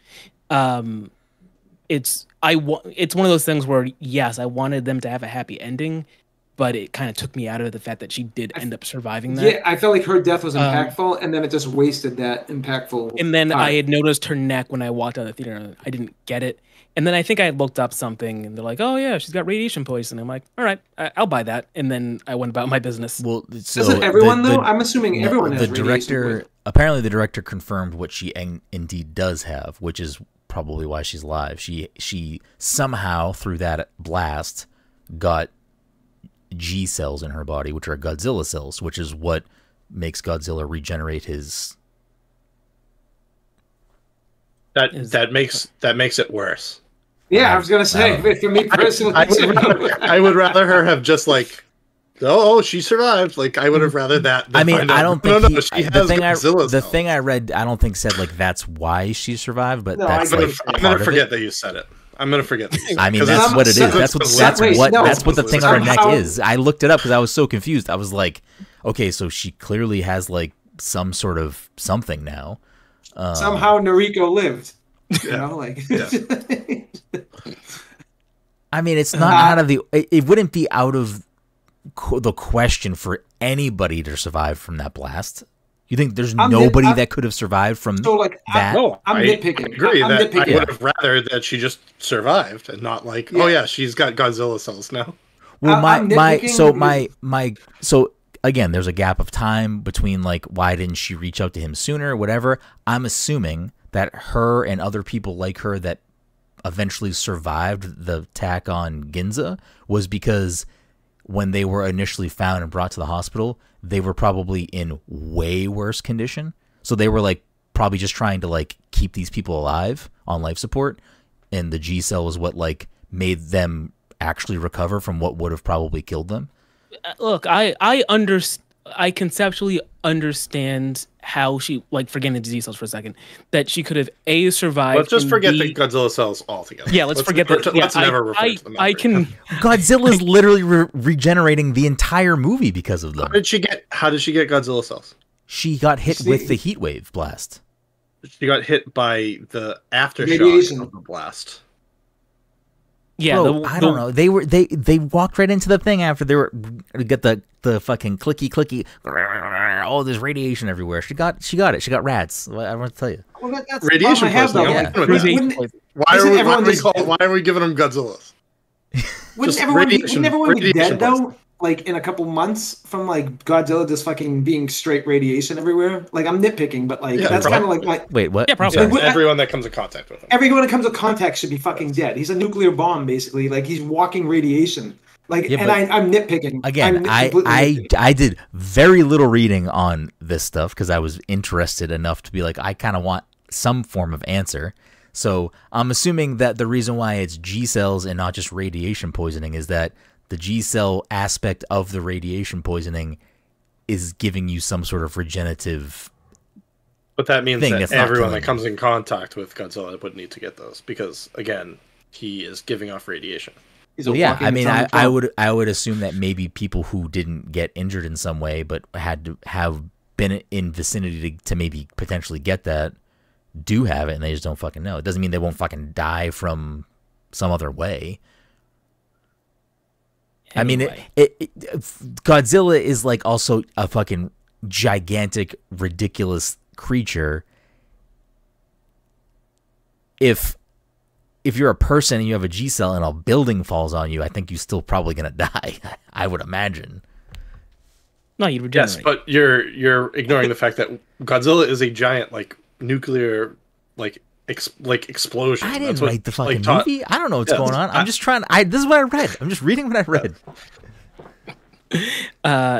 it's one of those things where, yes, I wanted them to have a happy ending, but it kind of took me out of the fact that she did end up surviving that. Yeah, I felt like her death was impactful, and then it just wasted that impactful. And then I had noticed her neck when I walked out of the theater, and I didn't get it. And then I think I had looked up something, and they're like, "Oh yeah, she's got radiation poisoning." I'm like, "All right, I'll buy that." And then I went about my business. Well, so isn't everyone though? I'm assuming everyone has the director. Apparently, the director confirmed what she indeed does have, which is probably why she's alive. She somehow through that blast got G cells in her body, which are Godzilla cells, which is what makes Godzilla regenerate his. That makes it worse. Yeah, I was gonna say, for me personally, I would rather her have just like, oh, she survived. Like, I would have rather that. I mean, I don't think the thing I read, I don't think said like that's why she survived, but no, that's I'm gonna forget that you said it. I'm gonna forget that you said it. I mean, that's what it is. That's what the thing on her neck is. I looked it up because I was so confused. I was like, okay, so she clearly has like some sort of something now. Somehow Noriko lived. You know, like. I mean, it's not out of the. It wouldn't be out of the question for anybody to survive from that blast. You think there's nobody that could have survived from that? No, I'm nitpicking. I agree. I would have rather that she just survived and not like, oh yeah, she's got Godzilla cells now. Well, so again, there's a gap of time between like why didn't she reach out to him sooner or whatever. I'm assuming that her and other people like her that eventually survived the attack on Ginza was because when they were initially found and brought to the hospital, they were probably in way worse condition. So they were like probably just trying to like keep these people alive on life support, and the G cell was what like made them actually recover from what would have probably killed them. Look, I conceptually understand how she, like, forgetting the disease cells for a second, that she could have survived. Let's just forget the Godzilla cells altogether. Yeah, let's forget that. Let's never refer to them. Godzilla's literally regenerating the entire movie because of them. How did she get Godzilla cells? She got hit with the heat wave blast. She got hit by the aftershock of the blast. Yeah, bro, I don't know. They walked right into the thing after they get the fucking clicky. Oh, there's radiation everywhere. She got it. She got rats. I want to tell you. Well, that's radiation poisoning. Why are we giving them Godzillas? Wouldn't everyone be dead though? Like in a couple months from like Godzilla just fucking being straight radiation everywhere. Like I'm nitpicking, but like that's kind of like wait, what? Yeah, probably. Everyone that comes in contact with him. Everyone that comes in contact should be fucking dead. He's a nuclear bomb basically. Like he's walking radiation. Like, Yeah, and I'm nitpicking. Again, I did very little reading on this stuff because I was interested enough to be like, I kind of want some form of answer. So I'm assuming that the reason why it's G cells and not just radiation poisoning is that the G cell aspect of the radiation poisoning is giving you some sort of regenerative. But that means that everyone that comes in contact with Godzilla would need to get those because, again, he is giving off radiation. Well, yeah, I mean, I would assume that maybe people who didn't get injured in some way but had to have been in vicinity to maybe potentially get that do have it, and they just don't fucking know. It doesn't mean they won't fucking die from some other way. Anyway. I mean, Godzilla is like also a fucking gigantic, ridiculous creature. If you're a person and you have a G cell and a building falls on you, I think you're still probably gonna die. I would imagine. No, you'd regenerate. Yes, but you're ignoring the fact that Godzilla is a giant like nuclear explosion. I didn't write the fucking movie. I don't know what's going on. I'm just trying. This is what I read. I'm just reading what I read.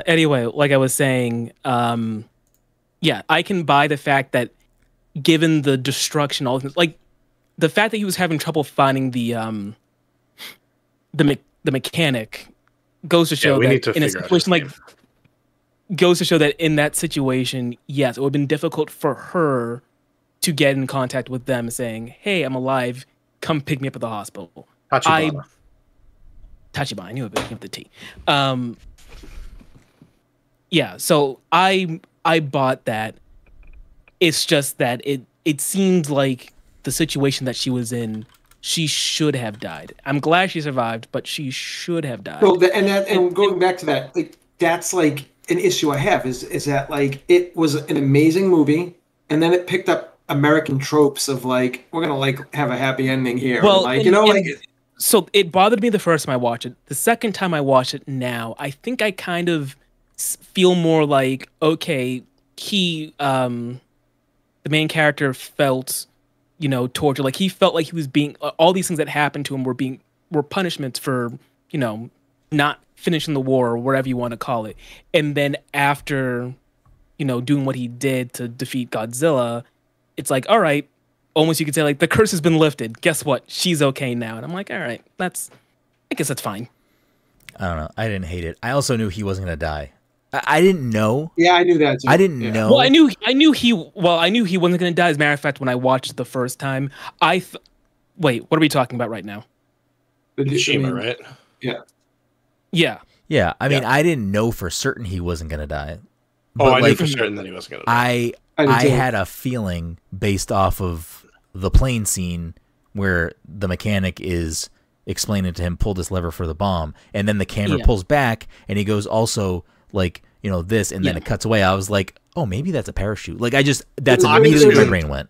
Anyway, like I was saying, yeah, I can buy the fact that given the destruction, all like the fact that he was having trouble finding the mechanic goes to show that in a situation like goes to show that in that situation, yes, it would have been difficult for her to get in contact with them saying, hey, I'm alive, come pick me up at the hospital. Tachibana, I knew it, but give the T. Yeah, so I bought that. It's just that it seemed like the situation that she was in, she should have died. I'm glad she survived, but she should have died. Well, and going back to that, like that's like an issue I have is that like it was an amazing movie, and then it picked up American tropes of like we're gonna like have a happy ending here. Well, like so it bothered me the first time I watched it. The second time I watched it now, I think I kind of feel more like okay, he the main character felt torture, like he felt like he was being all these things that happened to him were punishments for not finishing the war or whatever you want to call it. And then after doing what he did to defeat Godzilla, it's like, all right, almost you could say like the curse has been lifted. Guess what? She's okay now. And I'm like, all right, I guess that's fine. I don't know. I didn't hate it. I also knew he wasn't gonna die. I didn't know. Yeah, I knew that too. I didn't know. Well, I knew he wasn't gonna die. As a matter of fact, when I watched it the first time, wait, what are we talking about right now? Fukushima, right? Yeah. Yeah. Yeah. I mean, I didn't know for certain he wasn't gonna die. But I knew for certain that he wasn't gonna die. I had a feeling based off of the plane scene where the mechanic is explaining to him, pull this lever for the bomb, and then the camera pulls back and he goes also like, this, and then it cuts away. I was like, oh, maybe that's a parachute. Like that's immediately where my brain went.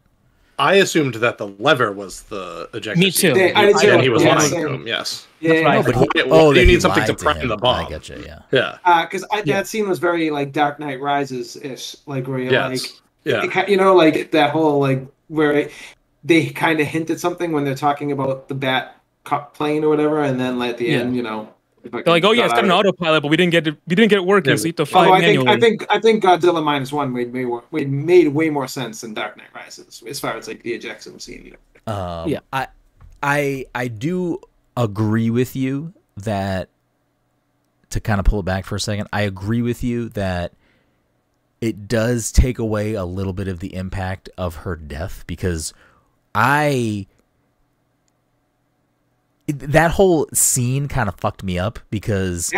I assumed that the lever was the ejector. Me too. And he was lying to him. Yes. Yeah. You need something to prime the bomb. I get you. Yeah. Yeah. Because that scene was very like Dark Knight Rises ish, like where you're like, like that whole like where they kind of hinted something when they're talking about the bat plane or whatever, and then at the end, they're like, oh yeah, it's got an autopilot, but we didn't get it working. So you have to fly manually. I think Godzilla Minus One made way more sense than Dark Knight Rises as far as like the ejection scene. I do agree with you that, to kind of pull it back for a second, I agree with you that it does take away a little bit of the impact of her death, because that whole scene kind of fucked me up, because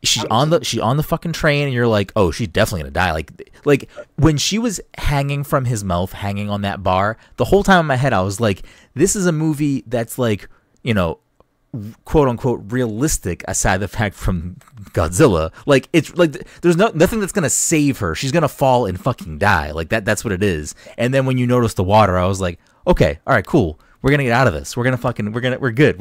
she's on the fucking train and you're like, oh, she's definitely gonna die. Like when she was hanging from his mouth, hanging on that bar, the whole time in my head I was like, this is a movie that's like, quote unquote realistic, aside the fact from Godzilla. Like it's like there's nothing that's gonna save her. She's gonna fall and fucking die. Like that's what it is. And then when you notice the water, I was like, okay, all right, cool. We're gonna get out of this. We're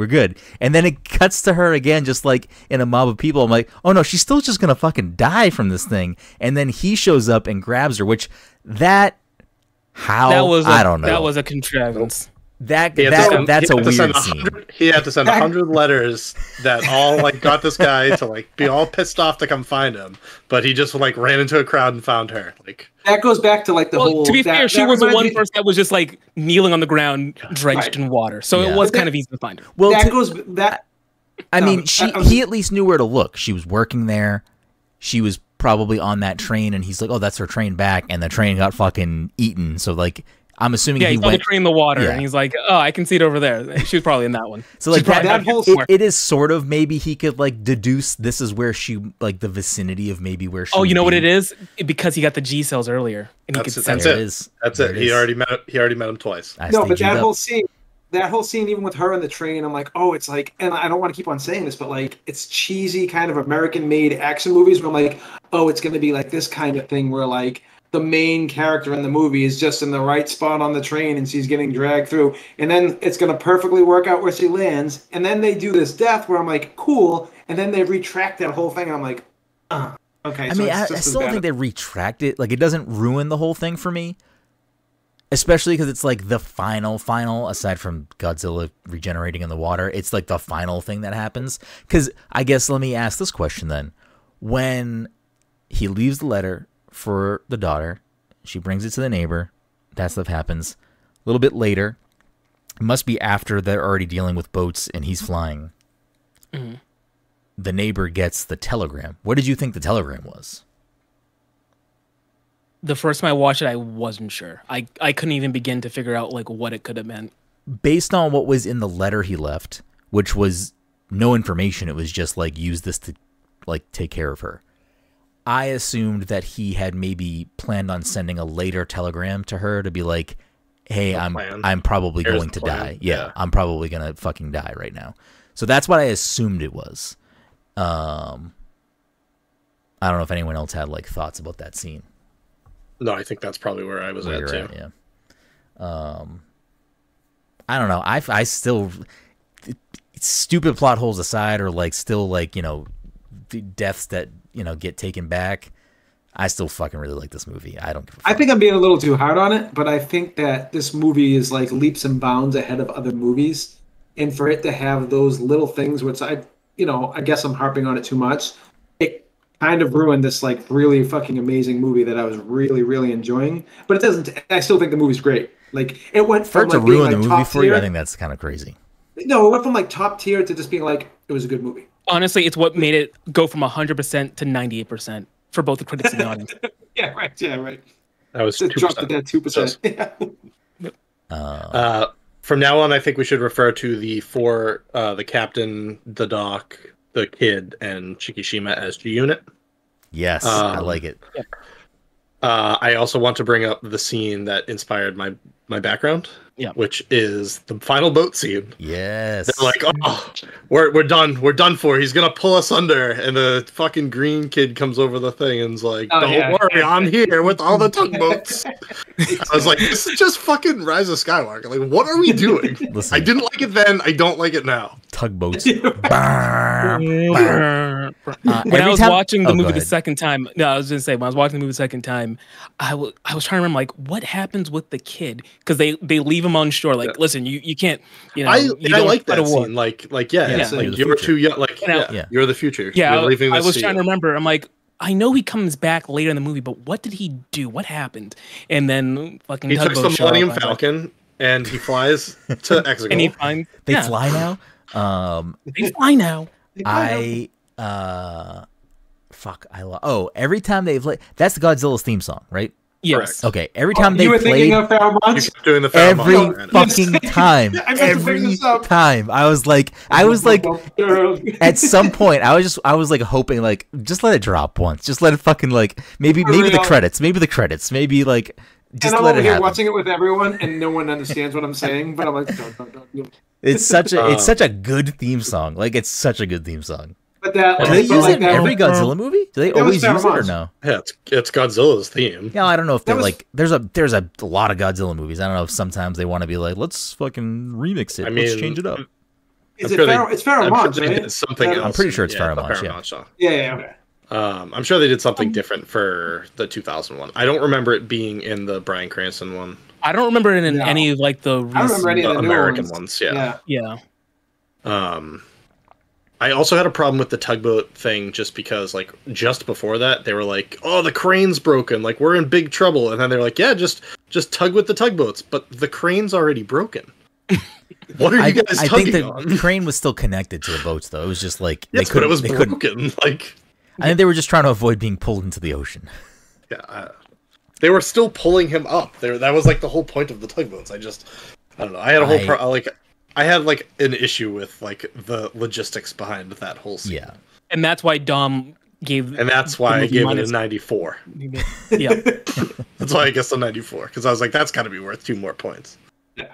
good. And then it cuts to her again, just like in a mob of people. I'm like, oh no, she's still just gonna fucking die from this thing. And then he shows up and grabs her, which I don't know. That was a contrivance. that's He a had to weird send scene. He had to send 100 letters that all like got this guy to like be all pissed off to come find him, but he just like ran into a crowd and found her. Like that goes back to like the whole. To be fair, she was the reminds one me- person that was just like kneeling on the ground, drenched in water, so Yeah. it was But kind of easy to find her. Well, that goes that. I mean, I was- he at least knew where to look. She was working there. She was probably on that train, and he's like, "Oh, that's her train back," and the train got fucking eaten. So like, I'm assuming Yeah, he he saw went. the train in the water, Yeah. and he's like, "Oh, I can see it over there." She was probably in that one. So like She's probably that whole- it is sort of maybe he could like deduce this is where she like the vicinity of maybe where she. Oh, you would know what be. it is? Because he got the G cells earlier, and he could sense There it. it is. that's There it. it He is. already met him twice. I No, stay but G'd up. that whole scene, even with her in the train, I'm like, oh, it's like, and I don't want to keep on saying this, but like, it's cheesy kind of American-made action movies where I'm like, oh, it's going to be like this kind of thing where like the main character in the movie is just in the right spot on the train and she's getting dragged through, and then it's going to perfectly work out where she lands, and then they do this death where I'm like, cool, and then they retract that whole thing, and I'm like, okay. I so mean, it's I just as still bad. think they retract it. Like, it doesn't ruin the whole thing for me. Especially because it's like the final, aside from Godzilla regenerating in the water, it's like the final thing that happens. Because I guess let me ask this question then. When he leaves the letter for the daughter, she brings it to the neighbor, that stuff happens. A little bit later, it must be after they're already dealing with boats and he's flying. Mm-hmm. The neighbor gets the telegram. What did you think the telegram was? The first time I watched it, I wasn't sure. I couldn't even begin to figure out like what it could have meant. Based on what was in the letter he left, which was no information, it was just like, use this to like take care of her. I assumed that he had maybe planned on sending a later telegram to her to be like, hey, I'm probably Here's going the to plan. die. Yeah, Yeah. I'm probably going to fucking die right now. So that's what I assumed it was. I don't know if anyone else had like thoughts about that scene. No, I think that's probably where I was Where at you're too. at, yeah. I don't know. I still, stupid plot holes aside, or like still like, you know, the deaths that, you know, get taken back. I still fucking really like this movie. I don't give a fuck. I think I'm being a little too hard on it, but I think that this movie is like leaps and bounds ahead of other movies, and for it to have those little things, which I guess I'm harping on it too much, it kind of ruined this like really fucking amazing movie that I was really, really enjoying. But it doesn't. I still think the movie's great. Like it went For from it to like being ruin like the movie top for you, tier. I think that's kind of crazy. No, it went from like top tier to just being like it was a good movie. Honestly, it's what made it go from 100% to 98% for both the critics and the audience. Yeah, right. Yeah, right. That was Just dropped it at 2%. Yeah. From now on, I think we should refer to the captain, the doc, the kid, and Shikishima as G-Unit. Yes, I like it. I also want to bring up the scene that inspired my background, which is the final boat scene. Yes. They're like, oh, we're done for. He's gonna pull us under, and the fucking green kid comes over the thing and's like, don't worry, I'm here with all the tugboats. I was like, this is just fucking Rise of Skywalker. Like, what are we doing? Listen. I didn't like it then. I don't like it now. Tugboats. When I was watching the movie the second time, when I was watching the movie the second time, I was trying to remember like what happens with the kid, because they leave him on shore. Like, listen, you can't, you know. I don't like fight a that war. scene. Like it's You're like the you were future. too young. Like, Yeah. you're the future. Yeah, You're leaving I this was to trying you. to remember. I'm like, I know he comes back later in the movie, but what did he do? What happened? And then fucking He took tugboats the show up. Millennium I'm like, Falcon and he flies to Exegol. and he finds They fly now. They fly now. Every time they play, that's Godzilla's theme song, right? Yes. Okay, every time You they were thinking played, of Pheromones? You kept doing the every Pheromone. fucking time, I meant to bring every this up. time, I was like, at some point, I was like hoping, like, just let it drop once, just let it fucking like, maybe the real. credits, maybe like, just and I'm let over it here happen. watching it with everyone, and no one understands what I'm saying. But I'm like, no. It's such a good theme song. Like, it's such a good theme song. But that, Do they but use like it in that, every Godzilla movie? Do they was always use it or Pheromones. no? Yeah, it's Godzilla's theme. Yeah, I don't know if That they're was- like there's a lot of Godzilla movies. I don't know if sometimes they want to be like, let's fucking remix it. I let's mean, change it up. is I'm it sure they- it's I'm Pheromones, sure they right? did something I'm else. pretty sure it's the Pheromones, yeah. song. Yeah, okay. I'm sure they did something different for the 2001. I don't remember it being in the Bryan Cranston one. I don't remember it in any of like the recent, I don't remember any of the American new ones. Yeah. I also had a problem with the tugboat thing just because, like, just before that, they were like, "Oh, the crane's broken. Like, we're in big trouble." And then they're like, "Yeah, just tug with the tugboats." But the crane's already broken. What are you guys tugging on? I think the crane was still connected to the boats, though. It was just like yes, but it was broken. Like, I think they were just trying to avoid being pulled into the ocean. Yeah, they were still pulling him up. That was like the whole point of the tugboats. I don't know. I had a whole I had like an issue with like the logistics behind that whole scene. Yeah, and that's why Dom gave. And that's why I gave it a 94. Yeah, that's why I guess a 94 because I was like, that's got to be worth 2 more points. Yeah.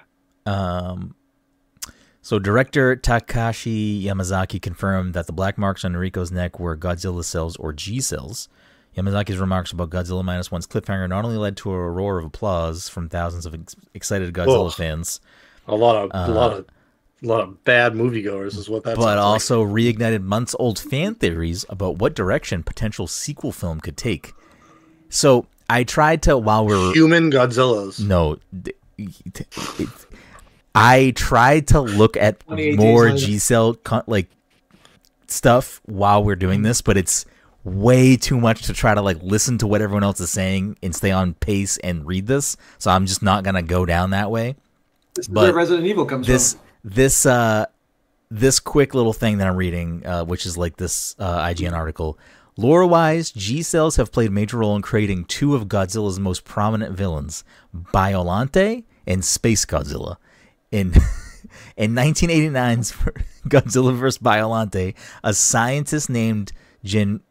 So director Takashi Yamazaki confirmed that the black marks on Noriko's neck were Godzilla cells or G cells. Yamazaki's remarks about Godzilla Minus One's cliffhanger not only led to a roar of applause from thousands of excited Godzilla fans, a lot of bad moviegoers is what that. But also reignited months-old fan theories about what direction potential sequel film could take. So I tried to human Godzillas. No, I tried to look at more G-Cell like stuff while we're doing this, but it's way too much to try to like listen to what everyone else is saying and stay on pace and read this. So I'm just not gonna go down that way. This is where Resident Evil comes from. This quick little thing that I'm reading, which is like this IGN article. Lore-wise, G-Cells have played a major role in creating 2 of Godzilla's most prominent villains, Biollante and Space Godzilla. In 1989's Godzilla vs. Biollante, a scientist named Genichiro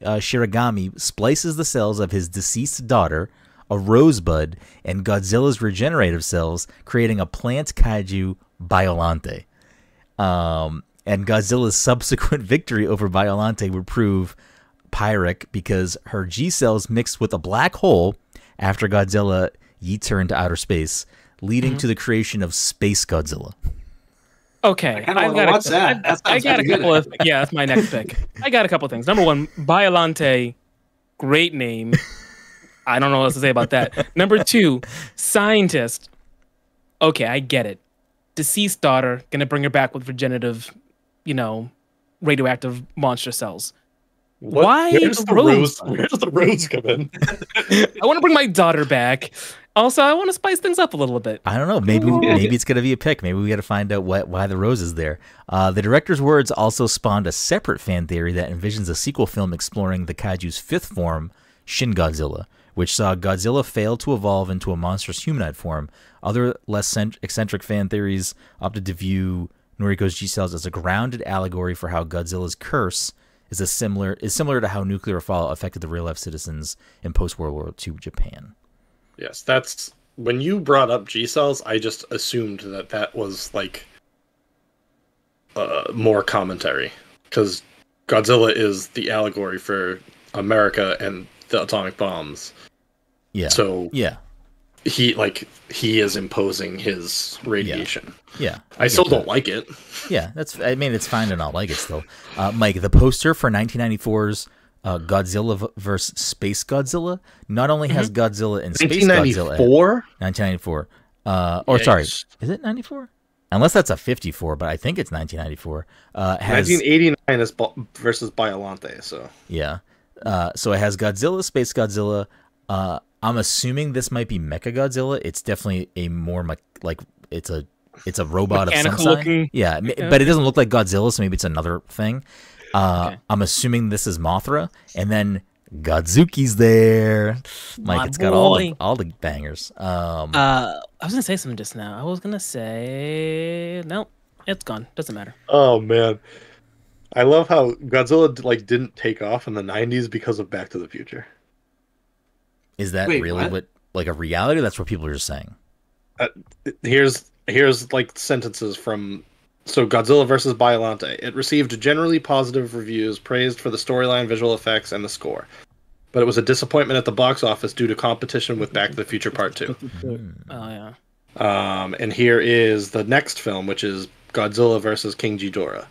Shiragami splices the cells of his deceased daughter, a rosebud, and Godzilla's regenerative cells, creating a plant kaiju, Biollante. And Godzilla's subsequent victory over Biollante would prove Pyrrhic because her G cells mixed with a black hole after Godzilla yeets her into outer space, leading to the creation of Space Godzilla. Okay, I got a couple of that's my next pick. I got a couple of things. Number 1, Biollante, great name. I don't know what else to say about that. Number 2, scientist. Okay, I get it. Deceased daughter, gonna bring her back with regenerative, radioactive monster cells. Why? Where's the rose? Where does the rose come in? I want to bring my daughter back. Also, I want to spice things up a little bit. I don't know. Maybe it's going to be a pick. Maybe we got to find out why the rose is there. The director's words also spawned a separate fan theory that envisions a sequel film exploring the kaiju's 5th form, Shin Godzilla, which saw Godzilla fail to evolve into a monstrous humanoid form. Other less eccentric fan theories opted to view Noriko's G-cells as a grounded allegory for how Godzilla's curse is similar to how nuclear fallout affected the real-life citizens in post-World War II Japan. Yes, that's when you brought up G-cells, I just assumed that was like more commentary because Godzilla is the allegory for America and the atomic bombs. Yeah. So yeah, he is imposing his radiation. Yeah. I still don't like it. Yeah, it's fine to not like it still. Mike, the poster for 1994's Godzilla vs. Space Godzilla not only has Godzilla and Space Godzilla. 1994? Sorry, is it 94? Unless that's a 54, but I think it's 1994. 1989 is versus Biollante, so. Yeah. So it has Godzilla, Space Godzilla. I'm assuming this might be Mecha Godzilla. It's definitely a more it's a robot of some kind. Yeah, but it doesn't look like Godzilla, so maybe it's another thing. Okay. I'm assuming this is Mothra, and then Godzuki's there. Mike, it's got all the bangers. I was gonna say something just now. I was gonna say no, it's gone. Doesn't matter. Oh man, I love how Godzilla didn't take off in the 90s because of Back to the Future. Is that really what a reality? That's what people are just saying. Here's sentences from. So Godzilla vs. Biollante. It received generally positive reviews, praised for the storyline, visual effects, and the score. But it was a disappointment at the box office due to competition with Back to the Future Part 2. Oh, yeah. And here is the next film, which is Godzilla vs. King Ghidorah.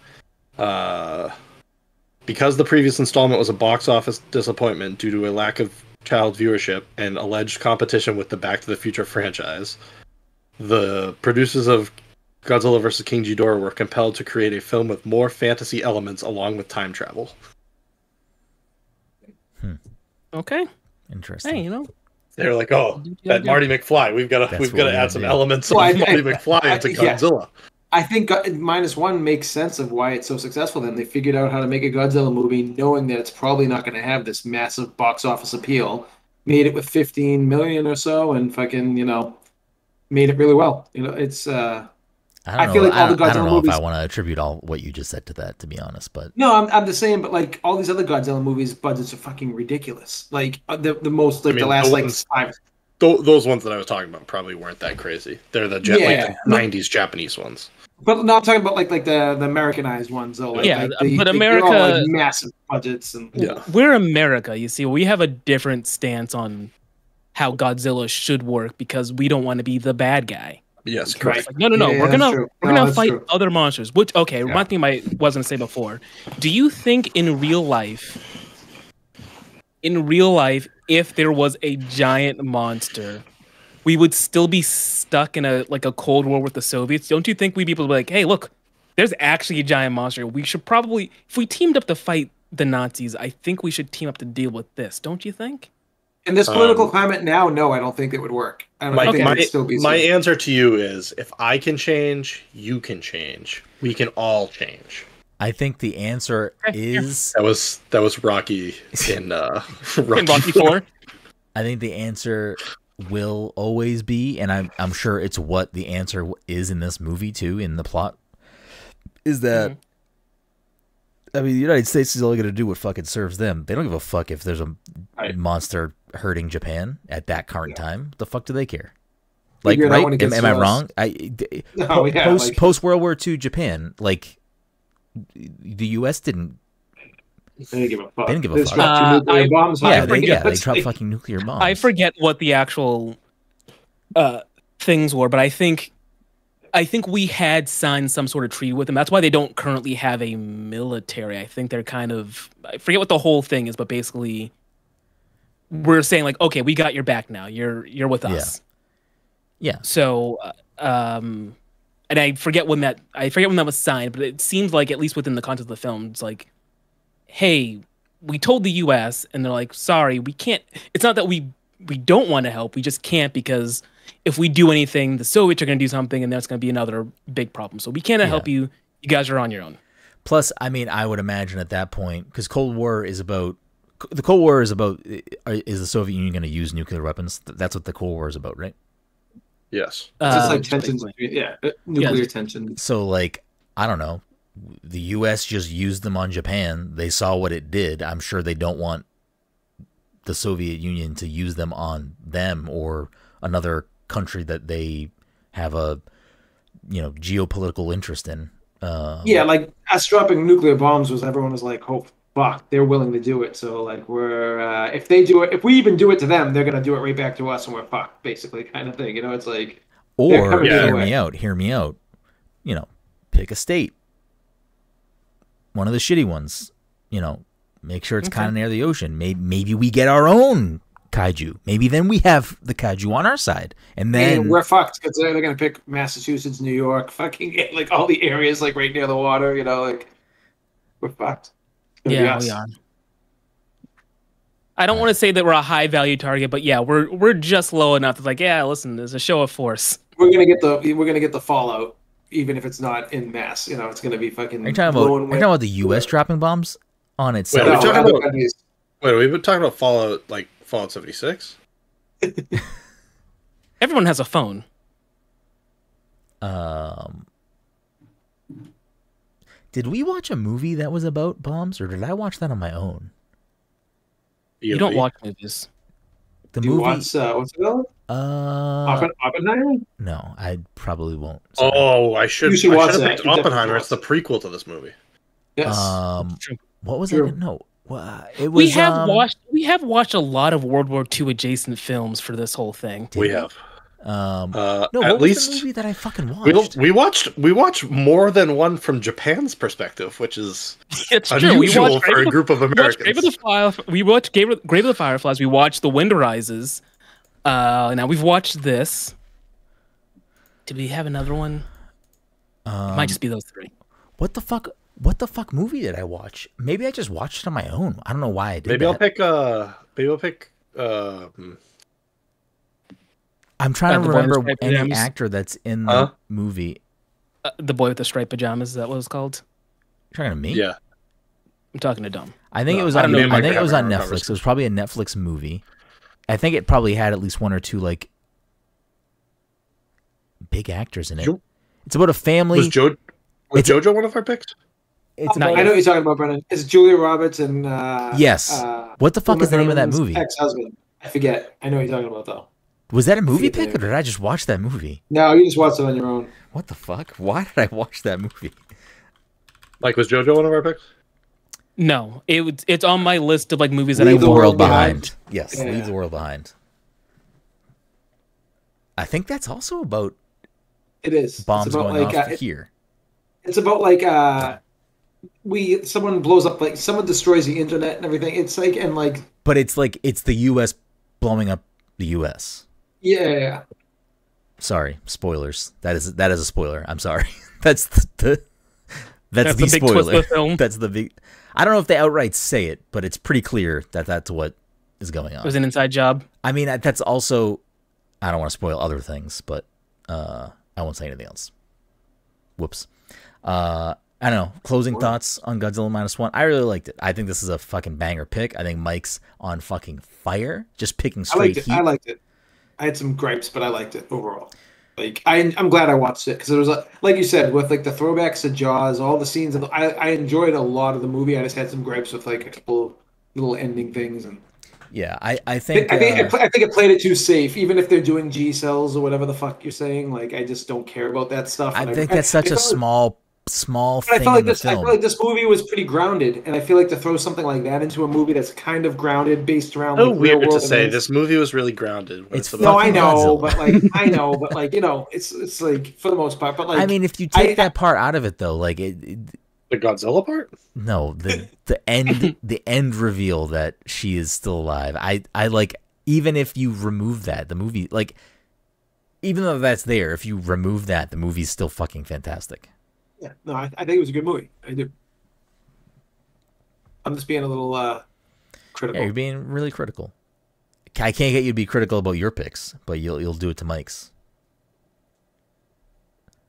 Because the previous installment was a box office disappointment due to a lack of child viewership and alleged competition with the Back to the Future franchise, the producers of Godzilla vs. King Ghidorah were compelled to create a film with more fantasy elements along with time travel. Okay. Interesting. Hey, you know, they're like, oh, that Marty McFly, we've got to add some elements of Marty McFly into Godzilla. I think Minus One makes sense of why it's so successful. Then they figured out how to make a Godzilla movie, knowing that it's probably not going to have this massive box office appeal. Made it with 15 million or so, and fucking made it really well. It's. I feel like all the Godzilla I don't know movies. if I want to attribute all what you just said to that, to be honest, but no, I'm just saying. But like all these other Godzilla movies, budgets are fucking ridiculous. Like the most like the last like 5. Those ones that I was talking about probably weren't that crazy. They're the the 90s Japanese ones. But no, I'm talking about like the Americanized ones though. Like, but America all, like, massive budgets and we're America. You see, we have a different stance on how Godzilla should work because we don't want to be the bad guy. Yes, correct. Like, no. Yeah, we're gonna fight other monsters. Which one thing I was gonna say before. Do you think in real life, if there was a giant monster, we would still be stuck in a Cold War with the Soviets? Don't you think we'd be able to be like, hey, look, there's actually a giant monster. We should probably, if we teamed up to fight the Nazis, I think we should team up to deal with this. Don't you think? In this political climate now, no, I don't think it would work. I don't think it would still be. My answer to you is, if I can change, you can change. We can all change. I think the answer is that was Rocky in Rocky 4. I think the answer will always be, and I'm sure it's what the answer is in this movie too, in the plot, is that I mean the United States is only going to do what fucking serves them. They don't give a fuck if there's a monster hurting Japan at that current time. What the fuck do they care? Like, right? Am I wrong? Post World War II Japan, like the U.S. didn't. They didn't give a fuck. They didn't give a fuck. Nuclear bombs. They dropped fucking nuclear bombs. I forget what the actual things were, but I think we had signed some sort of treaty with them. That's why they don't currently have a military. I think they're kind of, I forget what the whole thing is, but basically we're saying like, okay, we got your back now. You're with us. Yeah. So, and I forget when that was signed, but it seems like at least within the context of the film, it's like, hey, we told the U.S. and they're like, sorry, we can't. It's not that we don't want to help. We just can't, because if we do anything, the Soviets are going to do something, and that's going to be another big problem. So we can't help you. You guys are on your own. Plus, I mean, I would imagine at that point, because the Cold War is about, is the Soviet Union going to use nuclear weapons? That's what the Cold War is about, right? Yes. It's just like tensions. Nuclear tension. So, like, I don't know. The U.S. just used them on Japan. They saw what it did. I'm sure they don't want the Soviet Union to use them on them or another country that they have a geopolitical interest in. Like us dropping nuclear bombs everyone was like, oh fuck, they're willing to do it. So like we're if they do it, if we even do it to them, they're gonna do it right back to us, and we're fucked, basically, kind of thing. It's like, or hear me out. Pick a state. One of the shitty ones, make sure it's kind of near the ocean. Maybe we get our own kaiju. Maybe then we have the kaiju on our side, and then we're fucked, because they're going to pick Massachusetts, New York, fucking like all the areas like right near the water. Like we're fucked. Yeah, we are. I don't want to say that we're a high value target, but yeah, we're just low enough. It's like, yeah, listen, there's a show of force. We're gonna get the fallout. Even if it's not in mass, it's going to be fucking. Are you talking about the U.S. dropping bombs on itself? Wait, we've been talking about Fallout, like Fallout 76? Everyone has a phone. Did we watch a movie that was about bombs, or did I watch that on my own? You don't watch movies. The movie. What's it called? Oppenheimer? No, I probably won't. Sorry. Oh, I should. You should watch that. Picked Oppenheimer. It's the prequel to this movie. Yes. What was it? No. It was. We have watched a lot of World War II adjacent films for this whole thing. We have. No, at what was least the movie that I fucking watched? we watched more than one from Japan's perspective, which is It's unusual for a group of Americans. We watched Grave of the Fireflies. We watched The Wind Rises. Now we've watched this. Did we have another one? It might just be those three. What the fuck? What the fuck movie did I watch? Maybe I just watched it on my own. I don't know why I did Maybe that. I'll pick. I'm trying to The Boy in the remember Striped any Pajamas. actor that's in the movie. The Boy with the Striped Pajamas. Is that what it's called? You're talking to me? Yeah. I'm talking to Dom. I think it was I on. don't know. I think it was on Might Netflix. It was probably a Netflix movie. I think it probably had at least one or two like big actors in it. It's about a family. Was JoJo one of our picks? It's not about, I know what you're talking about, Brenden. It's Julia Roberts and yes. What the fuck is the name of that Herman's movie? Ex-husband. I forget. I know what you're talking about though. Was that a movie forget the pick, or name. did I just watch that movie? No, you just watched it on your own. What the fuck? Why did I watch that movie? Like, was JoJo one of our picks? No, it's on my list of like movies that Leave I the want. world behind. Yes, Yeah. leave the world behind. I think that's also about It is. bombs it's about, going like, off here. It's about like someone blows up, like someone destroys the internet and everything. It's like, and like, But it's like it's the U.S. blowing up the U.S. yeah. Sorry, spoilers. That is a spoiler. I'm sorry. That's the That's the big twist of spoiler. the film. That's the big. I don't know if they outright say it, but it's pretty clear that that's what is going It on. was an inside job. I mean, that's also. I don't want to spoil other things, but I won't say anything else. Whoops. I don't know. Closing thoughts on Godzilla Minus One. I really liked it. I think this is a fucking banger pick. I think Mike's on fucking fire. Just picking straight heat. I liked it. I had some gripes, but I liked it overall. Like I'm glad I watched it because it was like you said, with like the throwbacks to Jaws, all the scenes. I enjoyed a lot of the movie. I just had some gripes with like a couple little ending things, and Yeah, I think. I think it played it too safe. Even if they're doing G cells or whatever the fuck you're saying, like I just don't care about that stuff. I think that's such a small But thing in the film. I feel like this movie was pretty grounded, and I feel like to throw something like that into a movie that's kind of grounded, based around. So like, real weird to world say. events. This movie was really grounded. It's No, I fucking know, Godzilla. but like you know, it's like for the most part. But like, I mean, if you take that part out of it, though, like The Godzilla part? no, the end reveal that she is still alive. I like, even if you remove that, the movie, like, even though that's there, if you remove that, the movie's still fucking fantastic. yeah, no, I think it was a good movie. I do. I'm just being a little critical. Yeah, you're being really critical. I can't get you to be critical about your picks, but you'll do it to Mike's.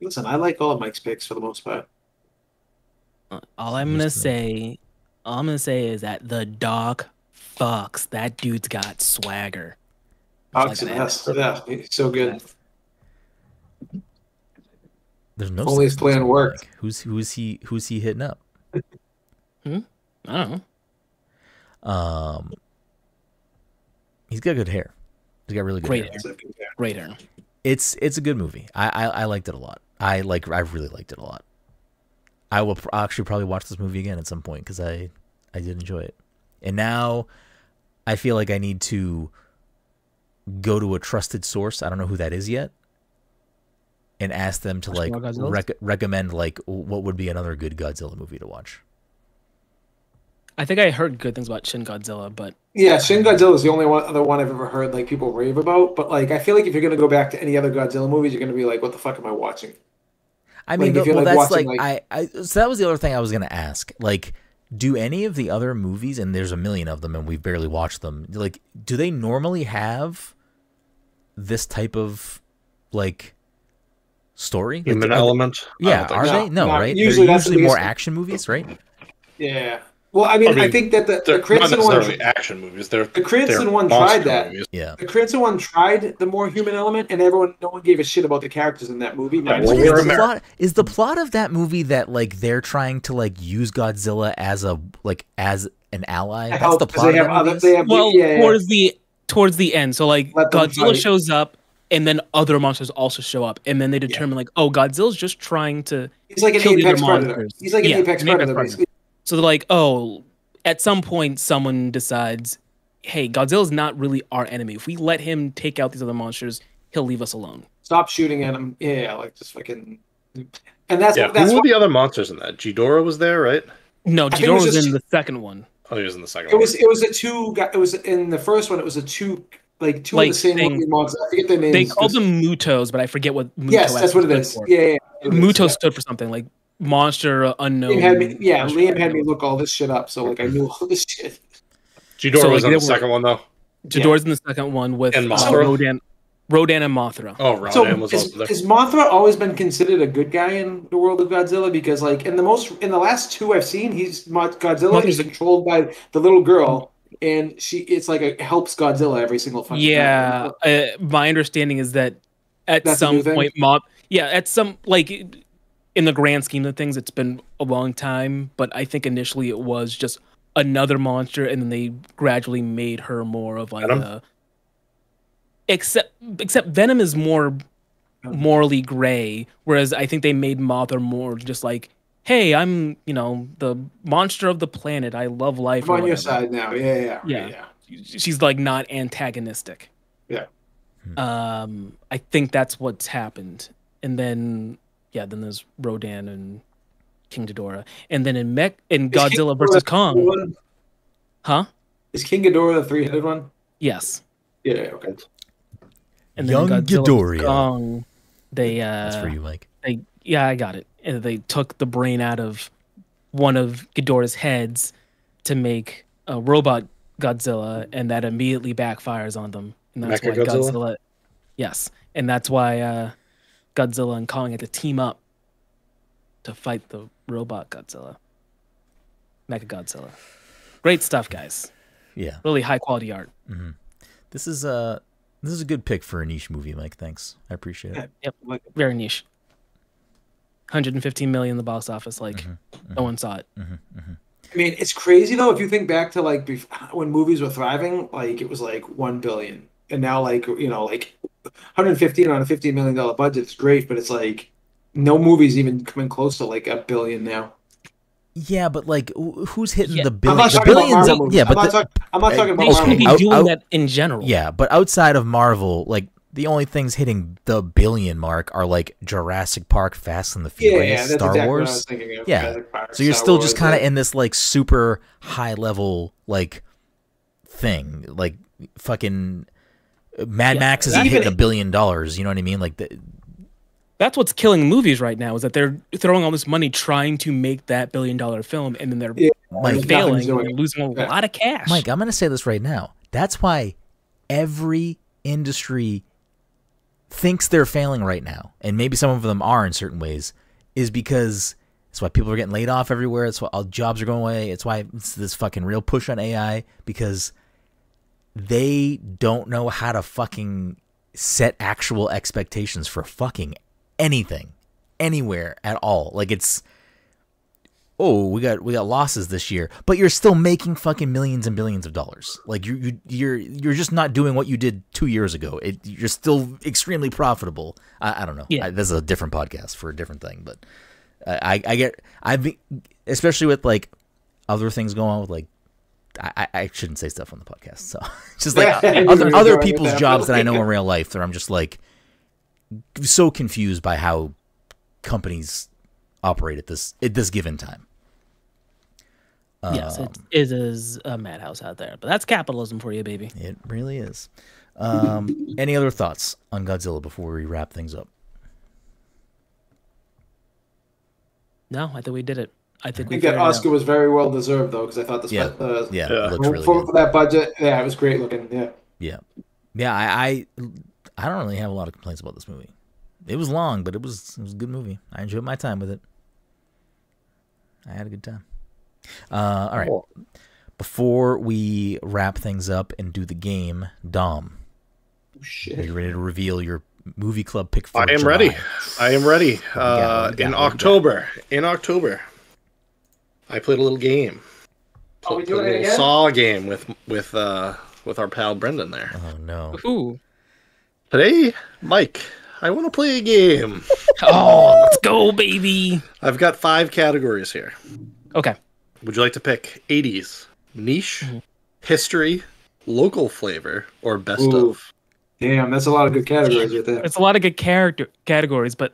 Listen, I like all of Mike's picks for the most part. All I'm gonna say is that the dog fucks. That dude's got swagger. Ox and S, yeah, he's so good. There's no Only his sex in this plan movie, worked. Mike. Who's he hitting up? I don't know. He's got good hair. He's got really good Great hair. hair. Great hair. It's a good movie. I liked it a lot. I really liked it a lot. I will actually probably watch this movie again at some point because I did enjoy it. And now I feel like I need to go to a trusted source. I don't know who that is yet, and ask them to like recommend like what would be another good Godzilla movie to watch. I think I heard good things about Shin Godzilla, but Yeah, Shin Godzilla is the only other one I've ever heard like people rave about. But like, I feel like if you're gonna go back to any other Godzilla movies, you're gonna be like, "What the fuck am I watching?" I mean, Like, if you're, well, like, that's watching, like, so that was the other thing I was gonna ask. Like, do any of the other movies, and there's a million of them, and we've barely watched them, like, do they normally have this type of like story? Human Like, element? Yeah, are they? No, right? Usually They're that's usually the more biggest- action movies, right? Yeah. Well, I mean, I think that the They're not Cranston one, necessarily action movies. They're the Cranston they're one tried monster that. movies. Yeah. The Cranston one tried the more human element, and no one gave a shit about the characters in that movie. Yeah, What well, is we're the American. plot? Is the plot of that movie that like they're trying to like use Godzilla as an ally? That's help, the 'cause plot. they Of have that other, movie? they have well, yeah. towards the end. So like Let them Godzilla fight. shows up, and then other monsters also show up, and then they determine like, oh, Godzilla's just trying to He's like an kill the apex other predator. monsters. He's like an Yeah, apex an apex predator, predator. basically. So they're like, oh, at some point, someone decides, hey, Godzilla's not really our enemy. If we let him take out these other monsters, he'll leave us alone. Stop shooting at him. Yeah, like just fucking. And that's Who were the other monsters in that? Ghidorah was there, right? No, Ghidorah was in the second one. Oh, he was in the second one. It was a two. It was in the first one. It was a two. Like two of the same monsters. I forget their names. They called them Mutos, but I forget what. Muto yes, that's what it is. Yeah. Muto stood for something like monster unknown. Liam had me look all this shit up, so like I knew all this shit. Ghidorah was in the second one though. Ghidorah's in the second one with Rodan and Mothra. Oh, Rodan was also there. Has Mothra always been considered a good guy in the world of Godzilla? Because like in the last two I've seen, Godzilla is controlled by the little girl, and it's like it helps Godzilla every single fucking time. My understanding is that at some point, in the grand scheme of things, it's been a long time, but I think initially it was just another monster, and then they gradually made her more of like a. Except Venom is more morally gray, whereas I think they made Mothra more just like, hey, I'm the monster of the planet. I love life. I'm on your side now. Yeah. She's like not antagonistic. Yeah. I think that's what's happened, and then there's Rodan and King Ghidorah, and then in Godzilla versus Kong. Huh? Is King Ghidorah the three-headed one? Yes. Yeah. Okay. And then Young Ghidorah. Kong, that's for you, Mike. I got it. And they took the brain out of one of Ghidorah's heads to make a robot Godzilla, and that immediately backfires on them. And that's why Godzilla. Yes, and that's why Godzilla and Kong had to team up to fight the robot Godzilla. Mechagodzilla. Great stuff, guys. Yeah. Really high quality art. Mm-hmm. This is a good pick for a niche movie, Mike. Thanks. I appreciate it. Yep. Very niche. 115 million in the box office. No one saw it. I mean, it's crazy though. If you think back to like when movies were thriving, like it was like 1 billion, and now like 115 on a $15 million budget is great, but it's like no movie's even coming close to like $1 billion now. Yeah, but like, who's hitting the billion? I'm not talking about Marvel. Yeah, but I'm not talking about Marvel. They should be doing that in general. Yeah, but outside of Marvel, like the only things hitting the billion mark are like Jurassic Park, Fast and the Furious, Star Wars. What I was thinking of. Yeah, so you're still just kind of in this like super high level like thing, like fucking Mad Max isn't hitting $1 billion. You know what I mean? Like that's what's killing movies right now, is that they're throwing all this money trying to make that $1 billion film, and then they're failing and losing a lot of cash. Mike, I'm going to say this right now. That's why every industry thinks they're failing right now, and maybe some of them are in certain ways, is because it's why people are getting laid off everywhere. It's why all jobs are going away. It's why it's this fucking real push on AI, because they don't know how to fucking set actual expectations for fucking anything, anywhere at all. Like it's, we got losses this year, but you're still making fucking millions and billions of dollars. Like you're just not doing what you did 2 years ago. You're still extremely profitable. I don't know. Yeah. This is a different podcast for a different thing, but I've especially with like other things going on with like, I shouldn't say stuff on the podcast. So just like other people's jobs that I know in real life, that I'm just like so confused by how companies operate at this given time. Yes, it is a madhouse out there, but that's capitalism for you, baby. It really is. Any other thoughts on Godzilla before we wrap things up? No, I think we did it. I think that Oscar was very well deserved, though, because I thought it looks really good. For that budget. Yeah, it was great looking. Yeah. I don't really have a lot of complaints about this movie. It was long, but it was a good movie. I enjoyed my time with it. I had a good time. All right. Before we wrap things up and do the game, Dom, are you ready to reveal your movie club pick for July? I am ready. In October, I played a little game. Are we doing it again? Saw game with our pal Brenden there. Oh no. Ooh. Today, Mike, I want to play a game. Oh, let's go, baby. I've got 5 categories here. Okay. Would you like to pick 80s, niche, history, local flavor, or best of? Damn, that's a lot of good categories right there. It's a lot of good categories, but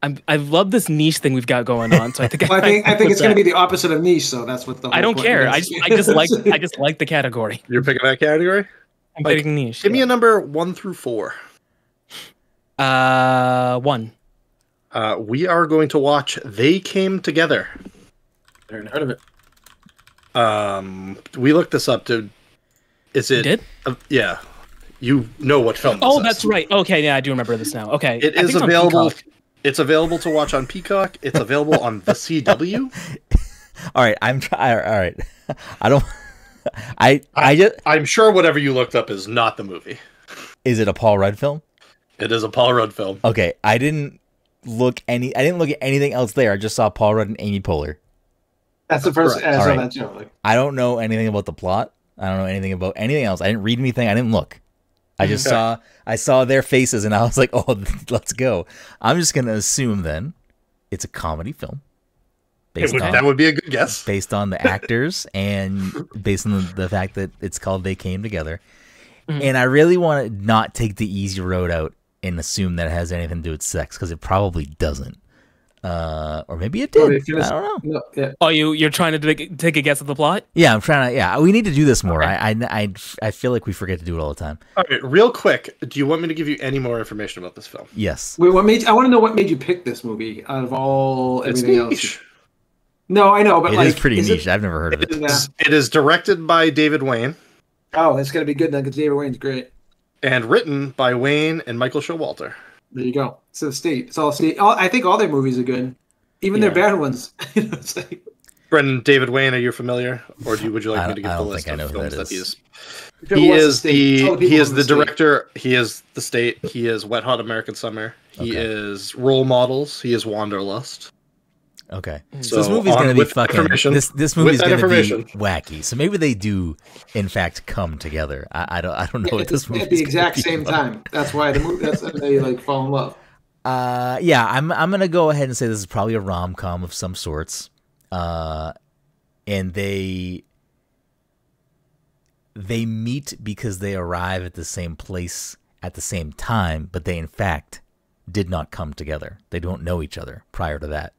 I love this niche thing we've got going on. So I think Well, I think it's going to be the opposite of niche. So that's what the. I don't care. I just like the category. You're picking that category? I'm picking niche. Give me a number 1 through 4. 1. We are going to watch They Came Together. Never heard of it. We looked this up, dude. Is it? You did? Yeah. You know what film? Oh, that's right. Okay, yeah, I do remember this now. Okay, it is available. It's available to watch on Peacock. It's available on the CW. All right, All right, I don't. I'm sure whatever you looked up is not the movie. Is it a Paul Rudd film? It is a Paul Rudd film. Okay, I didn't look at anything else there. I just saw PaulDd and Amy Poehler. That's the first. All right. That joke. I don't know anything about the plot. I don't know anything about anything else. I didn't read anything. I didn't look. I just saw their faces and I was like, oh, let's go. I'm just gonna assume then it's a comedy film. That would be a good guess. Based on the actors and based on the fact that it's called They Came Together. Mm-hmm. And I really want to not take the easy road out and assume that it has anything to do with sex, because it probably doesn't. Or maybe it did. I don't know. No, yeah. Oh, you're trying to take a guess at the plot? Yeah, I'm trying to. Yeah, we need to do this more. Okay. I feel like we forget to do it all the time. All right, real quick. Do you want me to give you any more information about this film? Yes. Wait, I want to know what made you pick this movie out of everything else. No, I know, but it is pretty niche. I've never heard of it. It is directed by David Wayne. Oh, it's gonna be good then, because David Wayne's great. And written by Wayne and Michael Showalter. There you go. It's the state. It's all state. I think all their movies are good, even their bad ones. It's like... Brenden, David Wayne, are you familiar, or would you like me to give the list of films that he is? He is the director. He is The State. He is Wet Hot American Summer. He is Role Models. He is Wanderlust. Okay, so this movie's gonna be fucking. This movie's gonna be wacky. So maybe they do, in fact, come together. I don't know what this movie at the exact same time. That's why the movie. That's when they like fall in love. Yeah, I'm gonna go ahead and say this is probably a rom-com of some sorts. And they meet because they arrive at the same place at the same time, but they in fact did not come together. They don't know each other prior to that.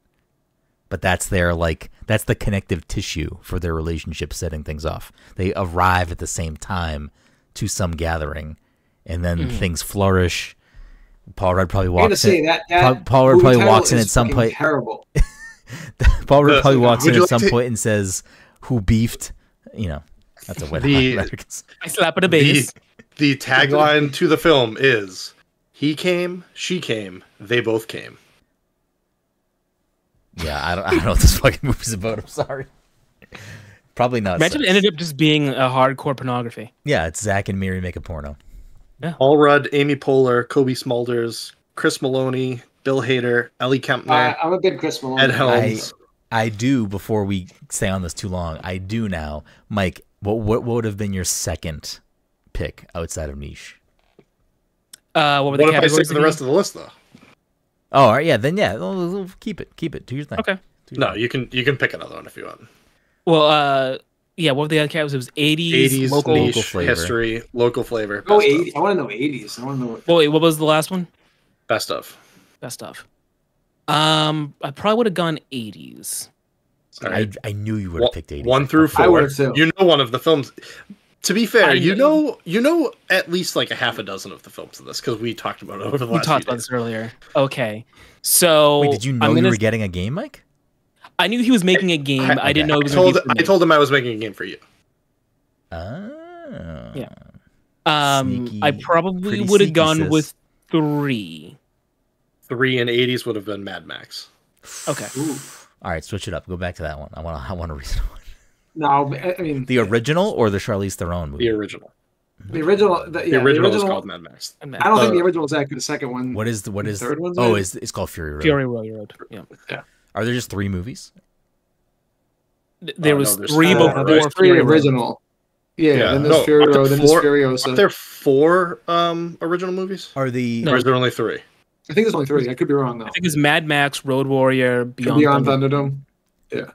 But that's that's the connective tissue for their relationship, setting things off. They arrive at the same time to some gathering, and then things flourish. Paul Rudd probably walks in. Paul Rudd probably walks in at some point. Terrible. Paul Rudd probably walks in at some point and says, "Who beefed?" You know, that's a Wet Hot Americans. I slap at a base. The tagline to the film is, "He came, she came, they both came." Yeah, I don't know what this fucking movie's about. I'm sorry. Probably not. Imagine it ended up just being a hardcore pornography. Yeah, it's Zach and Miri make a porno. Yeah. Paul Rudd, Amy Poehler, Kobe Smulders, Chris Maloney, Bill Hader, Ellie Kempner. I'm a big Chris Maloney. Ed Helms. I do, before we stay on this too long, I do now. Mike, what would have been your second pick outside of niche? What were the what categories? If I stick to the rest of the list, though? Oh, all right, yeah, then yeah, keep it. Do your thing. Okay. No, you can pick another one if you want. Well, yeah, what were the other categories? It was 80s, local flavor. History, local flavor. Oh, 80s. I want to know 80s. I want to know. Wait, what was the last one? Best of. I probably would have gone 80s. Right. I knew you would have picked 80s. 1 through 4. I would have too. You know one of the films. To be fair, you know at least like a half a dozen of the films in this, because we talked about it over the last few days. We talked about this earlier. Okay. So wait, did you know you were getting a game, Mike? I knew he was making a game. I didn't know he was I told him I was making a game for you. Yeah. I probably would have gone with 3. 3 and 80s would have been Mad Max. Okay. Ooh. All right, switch it up. Go back to that one. I want to read it. No, I mean the original or the Charlize Theron movie. The original. The original. The original is called Mad Max. I don't think the original is actually the second one. What is the third one? Oh, it's called Fury Road. Fury Road. Yeah. Are there just 3 movies? There was 3 before. There's 3 original. Yeah. Then there's Fury Road. Then there's Furiosa. Are there 4 original movies? Or is there only 3? I think there's only 3. I could be wrong though. I think it's Mad Max, Road Warrior, Beyond Thunderdome. Yeah.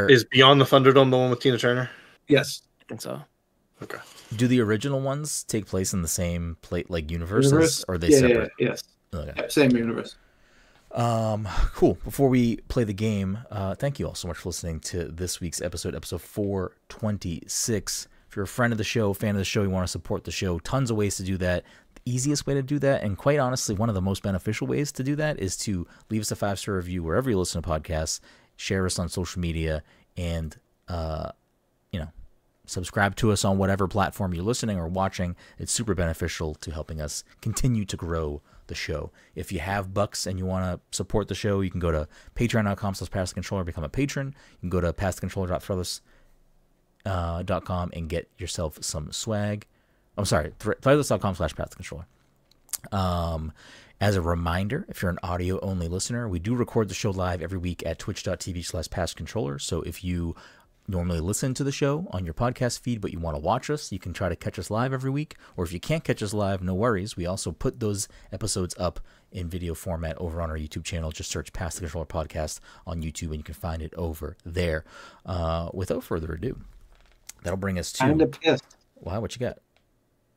Is Beyond the Thunderdome the one with Tina Turner? Yes. I think so. Okay. Do the original ones take place in the same universe? Or are they separate? Yes. Okay. Yep, same universe. Cool. Before we play the game, thank you all so much for listening to this week's episode 426. If you're a friend of the show, fan of the show, you want to support the show, tons of ways to do that. The easiest way to do that, and quite honestly, one of the most beneficial ways to do that, is to leave us a 5-star review wherever you listen to podcasts, share us on social media, and subscribe to us on whatever platform you're listening or watching. It's super beneficial to helping us continue to grow the show. If you have bucks and you want to support the show, you can go to patreon.com/passthecontroller, become a patron. You can go to passthecontroller.threadless.com and get yourself some swag. I'm sorry, threadless.com/passthecontroller. As a reminder, if you're an audio-only listener, we do record the show live every week at twitch.tv/passcontroller. So if you normally listen to the show on your podcast feed, but you want to watch us, you can try to catch us live every week. Or if you can't catch us live, no worries. We also put those episodes up in video format over on our YouTube channel. Just search Pass the Controller Podcast on YouTube, and you can find it over there. Without further ado, that'll bring us to... I'm pissed. Wow, what you got?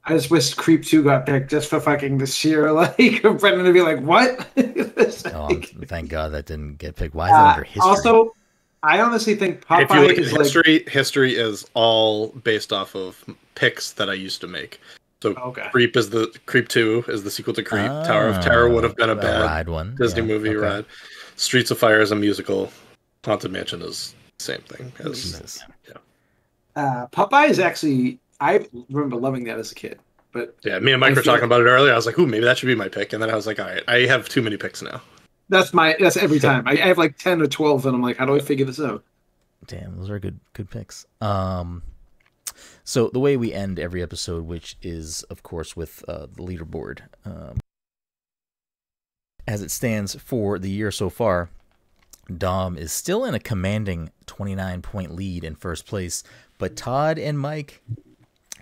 I just wish Creep 2 got picked just for fucking the sheer, Brenden to be like, what? Thank God that didn't get picked. Why is that under history? Also, I honestly think Popeye if you look is at history is all based off of picks that I used to make. So Creep 2 is the sequel to Creep. Tower of Terror would have been a bad one. Disney movie ride. Streets of Fire is a musical. Haunted Mansion is the same thing. Popeye is actually, I remember loving that as a kid. But yeah, me and Mike were talking about it earlier. I was like, ooh, maybe that should be my pick. And then I was like, all right, I have too many picks now. That's every time. I have like 10 or 12, and I'm like, how do I figure this out? Damn, those are good picks. So the way we end every episode, which is, of course, with the leaderboard. As it stands for the year so far, Dom is still in a commanding 29-point lead in first place, but Todd and Mike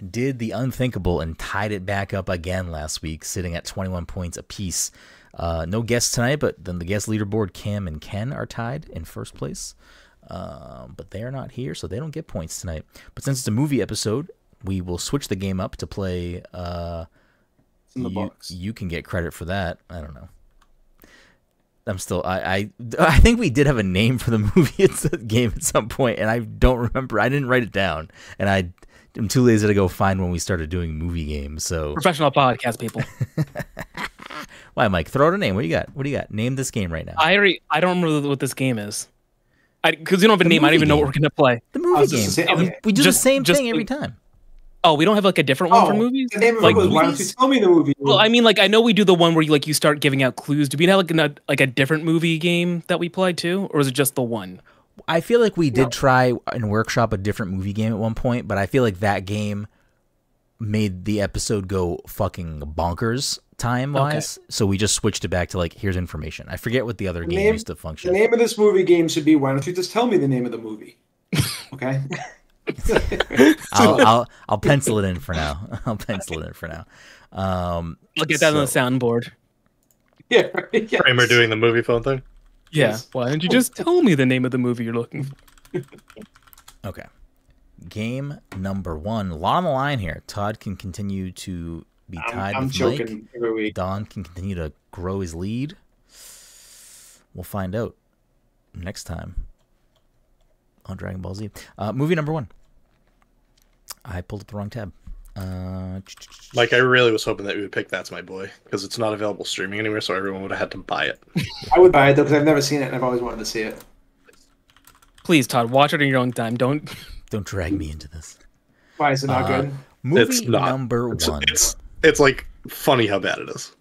did the unthinkable and tied it back up again last week, sitting at 21 points apiece. No guests tonight, but then the guest leaderboard, Cam and Ken, are tied in first place. But they are not here, so they don't get points tonight. But since it's a movie episode, we will switch the game up to play... in the box. You can get credit for that. I don't know. I think we did have a name for the movie game at some point, and I don't remember. I didn't write it down, and I'm too lazy to go find when we started doing movie games. So professional podcast people. Why, Mike? Throw out a name. What do you got? What do you got? Name this game right now. I don't remember what this game is. Because you don't have a name. I don't even know what we're gonna play. The movie game. We do the same thing every time. Oh, we don't have like a different one for movies? The name of it was, why don't you tell me the movie? Well, I mean, I know we do the one where you start giving out clues. Do we have like a different movie game that we play too, or is it just the one? I feel like we did try and workshop a different movie game at one point, but I feel like that game made the episode go fucking bonkers time-wise, so we just switched it back to here's information. I forget what the other game used to function. The name of this movie game should be, why don't you just tell me the name of the movie? Okay? I'll pencil it in for now. I'll get that on the soundboard. Yeah, right, yes. Kramer doing the movie phone thing? Yeah. Yes. Why don't you just tell me the name of the movie you're looking for? Okay. Game number 1. A lot on the line here. Todd can continue to be tied with Mike. Every week. Don can continue to grow his lead. We'll find out next time on Dragon Ball Z. Movie number 1. I pulled up the wrong tab. I really was hoping that we would pick That's My Boy, because it's not available streaming anywhere, so everyone would have had to buy it. I would buy it, though, because I've never seen it, and I've always wanted to see it. Please, Todd, watch it in your own time. Don't drag me into this. Why is it not good? Movie number 1. It's funny how bad it is.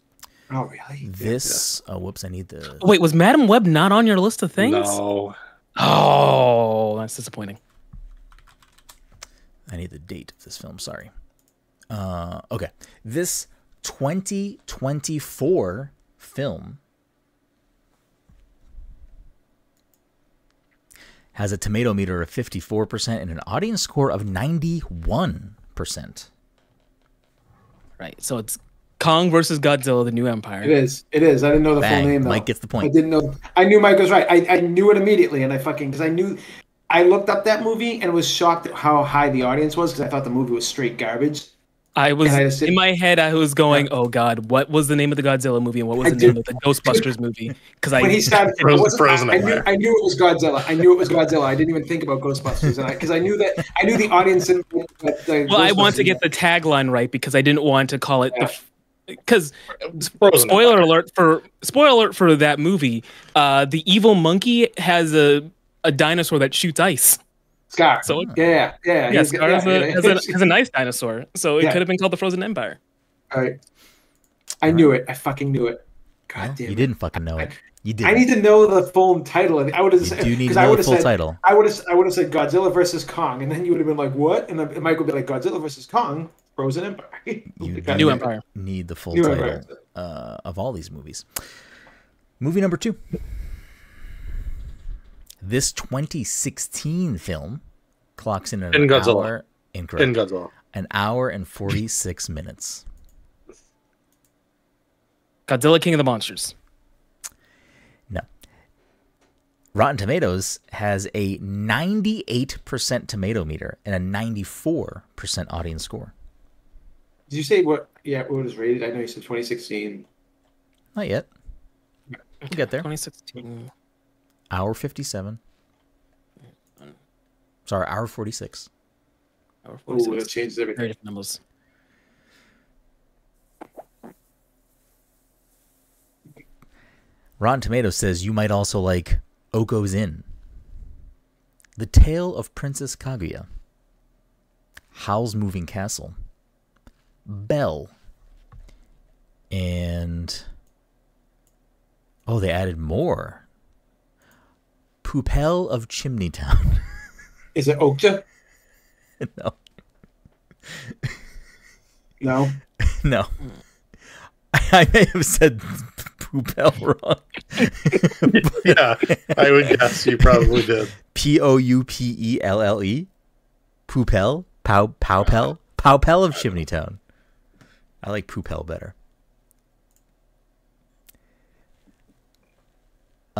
Oh, really? This... Oh, whoops, I need the... Wait, was Madam Web not on your list of things? No. Oh, that's disappointing. I need the date of this film, sorry. Okay. This 2024 film has a tomato meter of 54% and an audience score of 91%. Right. So it's Kong versus Godzilla, the New Empire. It is. I didn't know the full name, though. Mike gets the point. I didn't know. I knew Mike was right. I knew it immediately, and because I knew I looked up that movie and was shocked at how high the audience was because I thought the movie was straight garbage. I was in my head. I was going, "Oh God, what was the name of the Godzilla movie and what was the name of the Ghostbusters movie?" Because when he started, Frozen I knew it was Godzilla. I knew it was Godzilla. I didn't even think about Ghostbusters, and because I knew the audience. Well, I want to get the tagline right because I didn't want to call it because spoiler alert for that movie. The evil monkey has a dinosaur that shoots ice. Scar. So yeah. Scar has a nice dinosaur. So it could have been called the Frozen Empire. All right. I knew it. I fucking knew it. God damn it. You didn't fucking know it. You did. I need to know the full title. I would have said because I would have said title. I would have said Godzilla versus Kong, and then you would have been like, "What?" And then Mike would be like, "Godzilla versus Kong, Frozen Empire." New Empire. Need the full title of all these movies. Movie number 2. This 2016 film clocks in an hour. Incorrect. In Godzilla. An hour and 46 minutes. Godzilla King of the Monsters. No. Rotten Tomatoes has a 98% tomato meter and a 94% audience score. Did you say what? Yeah, what was rated? I know you said 2016. Not yet. We'll get there. 2016. Hour 57. Sorry, hour 46. Hour 46. Oh, that changes everything. Very different numbers. Rotten Tomatoes says you might also like Oko's Inn, The Tale of Princess Kaguya, Howl's Moving Castle, Belle, and they added more. Poopel of Chimney Town. Is it Okja? No. No. No. I may have said Poopel wrong. Yeah, I would guess you probably did. Poupelle. Poopel? Powpel? Powpel of Chimney Town. I like Poopel better.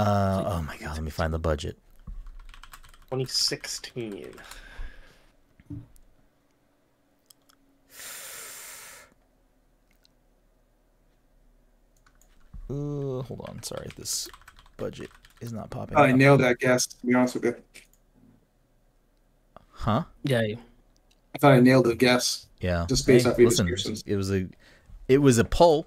Oh my god, let me find the budget. 2016. Hold on, sorry, this budget is not popping I up. nailed that guess, to be honest with you. Huh? Yeah. I thought I nailed the guess. Yeah. Just based off your listen, descriptions. It was a poll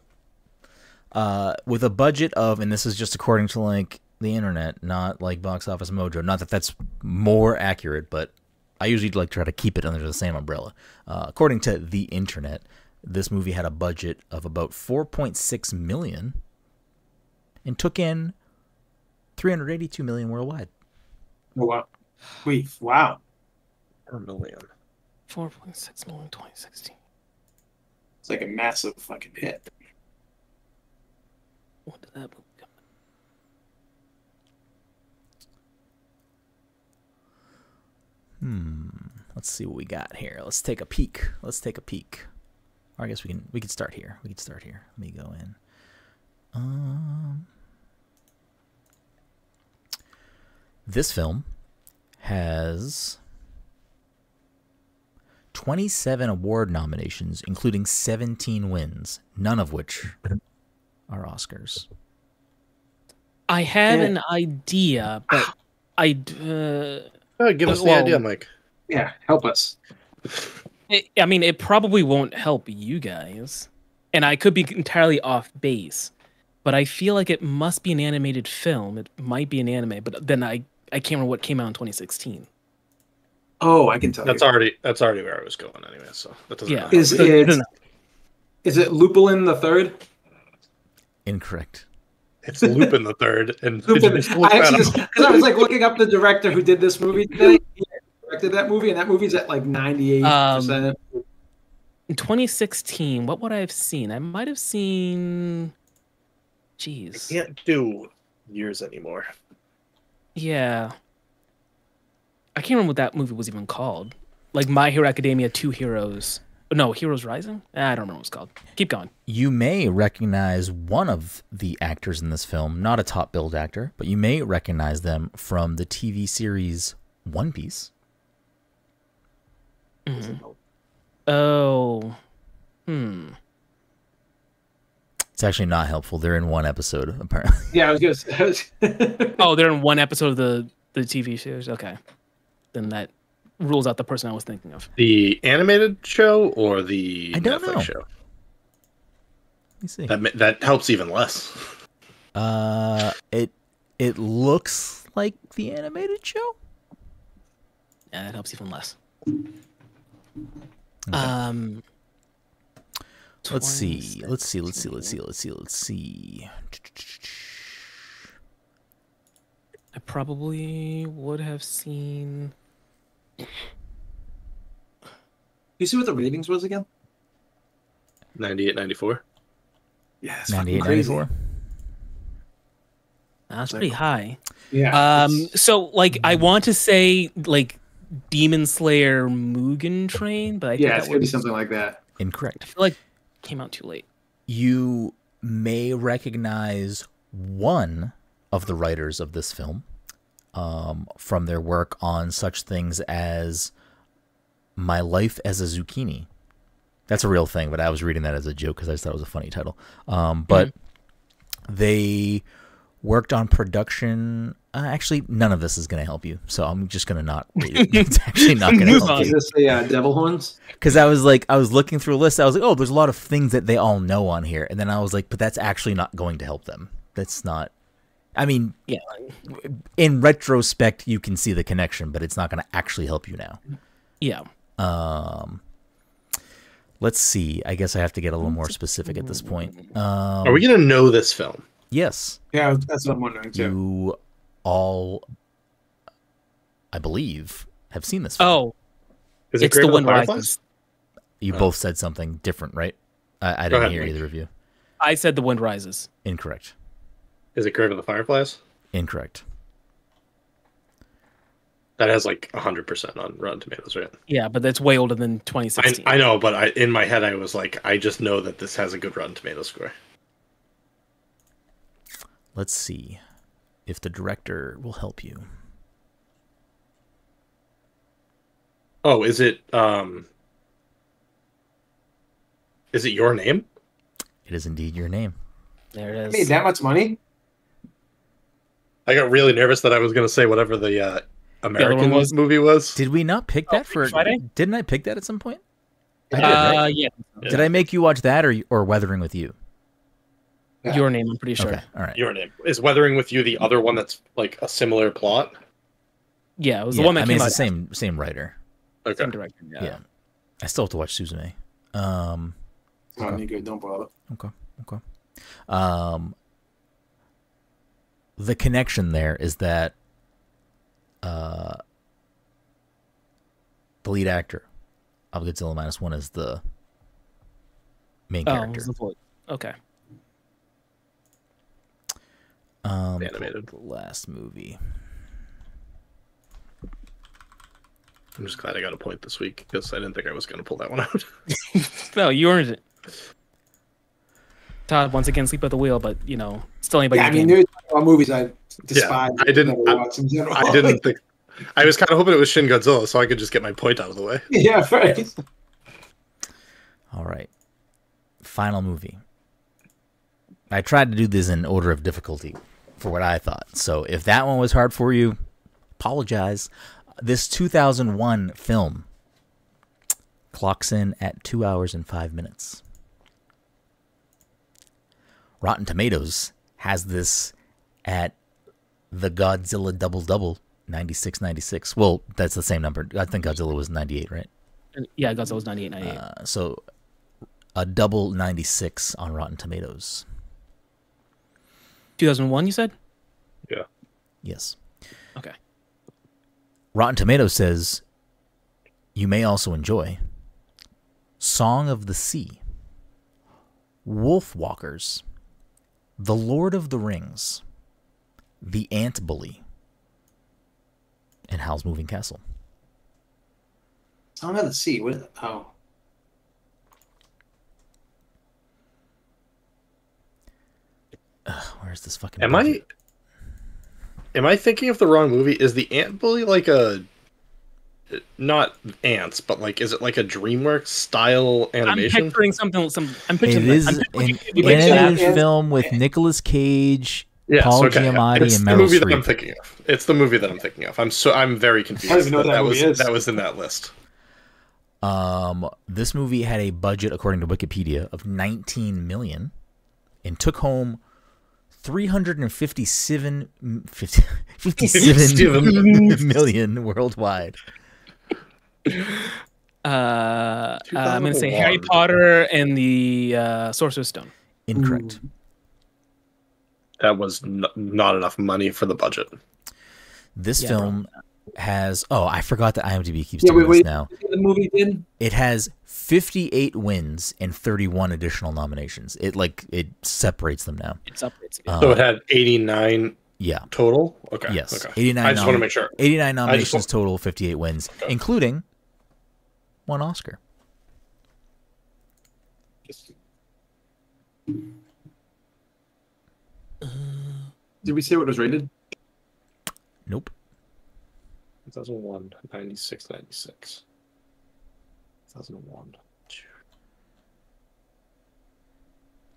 with a budget of, and this is just according to like the internet, not like Box Office Mojo. Not that that's more accurate, but I usually like try to keep it under the same umbrella. According to the internet, this movie had a budget of about $4.6 million and took in $382 million worldwide. Oh, wow. Wait, wow. Per million. 4.6 million 2016. It's like a massive fucking hit. What did that movie come in? Let's see what we got here. Let's take a peek. Or I guess we can start here. Let me go in. This film has 27 award nominations, including 17 wins, none of which are Oscars. I have an idea, but give us the idea, Mike. Yeah, help us. It probably won't help you guys, and I could be entirely off base, but I feel like it must be an animated film. It might be an anime, but then I can't remember what came out in 2016. Oh, I can tell that's you. That's already where I was going anyway, so that doesn't matter. Is it Lupulin the Third? Incorrect. It's Lupin the Third. And because I was like looking up the director who did this movie today. He directed that movie, and that movie's at like 98%. In 2016, what would I have seen? I might have seen. Jeez. I can't do years anymore. Yeah. I can't remember what that movie was even called. Like My Hero Academia 2 Heroes. No, Heroes Rising? I don't remember what it's called. Keep going. You may recognize one of the actors in this film, not a top billed actor, but you may recognize them from the TV series One Piece. Mm-hmm. Oh. It's actually not helpful. They're in one episode, apparently. Yeah, I was gonna say. Oh, they're in one episode of the TV series. Okay, then that rules out the person I was thinking of. The animated show or the Netflix show? Let me see. That helps even less. It looks like the animated show. Yeah, that helps even less. Okay. Let's see. Let's see. I probably would have seen. You see what the ratings was again? 98, 94. Yeah, it's 98, 94. That's pretty high. Yeah. So like I want to say like Demon Slayer Mugen Train, but I think it's gonna be something like that. Incorrect. I feel like it came out too late. You may recognize one of the writers of this film from their work on such things as My Life as a Zucchini. That's a real thing, but I was reading that as a joke because I just thought it was a funny title. But they worked on production. Actually, none of this is going to help you, so I'm just going to not read it. It's actually not going to help you. Is this the Devil Horns? Because I was looking through a list. I was like, oh, there's a lot of things that they all know on here. And then I was like, but that's actually not going to help them. That's not. I mean, yeah. In retrospect, you can see the connection, but it's not going to actually help you now. Yeah. Let's see. I guess I have to get a little more specific at this point. Are we going to know this film? Yes. Yeah, that's what I'm wondering too. You all, I believe, have seen this film. Oh, is it it's the Wind Rises? Rises. You both said something different, right? I didn't hear either of you. I said The Wind Rises. Incorrect. Is it Grave of the Fireflies? Incorrect. That has like 100% on Rotten Tomatoes, right? Yeah, but that's way older than 2016. I know, but in my head I was like, I just know that this has a good Rotten Tomatoes score. Let's see if the director will help you. Oh, is it Your Name? It is indeed Your Name. There it is. Made that much money? I got really nervous that I was going to say whatever the American movie was. Did we not pick that for Friday? Didn't I pick that at some point? I did, right? Yeah. Did I make you watch that or Weathering with You? Yeah. Your Name, I'm pretty sure. Okay, all right. Your Name. Is Weathering with You the other one that's like a similar plot? Yeah, it was the one that came it's out. the same writer. Okay. Same director. Yeah. I still have to watch Suzume. Oh, you're good. Don't bother. Okay. The connection there is that the lead actor of Godzilla Minus One is the main character. Okay. Animated. The last movie. I'm just glad I got a point this week because I didn't think I was going to pull that one out. No, you earned it. Todd, once again, sleep at the wheel, but, still anybody. Yeah, I mean, there's movies I despise. Yeah, I didn't think. I was kind of hoping it was Shin Godzilla so I could just get my point out of the way. Yeah, right. All right. Final movie. I tried to do this in order of difficulty for what I thought. So if that one was hard for you, apologize. This 2001 film clocks in at 2 hours and 5 minutes. Rotten Tomatoes has this at the Godzilla double-double, 96. Well, that's the same number. I think Godzilla was 98, right? Yeah, Godzilla was 98. So a double 96 on Rotten Tomatoes. 2001, you said? Yeah. Yes. Okay. Rotten Tomatoes says you may also enjoy Song of the Sea, Wolf Walkers, The Lord of the Rings, The Ant Bully, and Howl's Moving Castle. Song of the Sea. What is it? Oh. Where's this fucking? Am I thinking of the wrong movie? Is the Ant Bully like a not ants, but like, is it like a DreamWorks style animation? I'm picturing something. I'm It picturing. is I'm an picturing animated film with Nicolas Cage, Yes, Paul okay. Giamatti, It's and the Meryl movie that I'm Streep. thinking of. It's the movie that I'm thinking of. I'm very confused. I don't even know what that movie is. That was in that list. This movie had a budget, according to Wikipedia, of 19 million and took home 357 million worldwide. I'm gonna say Harry Potter and the Sorcerer's Stone. Incorrect. That was not enough money for the budget. This film has... Oh, I forgot that IMDb keeps doing this now. The movie did? It has 58 wins and 31 additional nominations. It separates them now. It separates. So it had 89 total? Okay. Yes. Okay. 89 I just want to make sure. 89 nominations total, 58 wins, including one Oscar. Did we say what it was rated? Nope. 2001, 96, 96. 2001.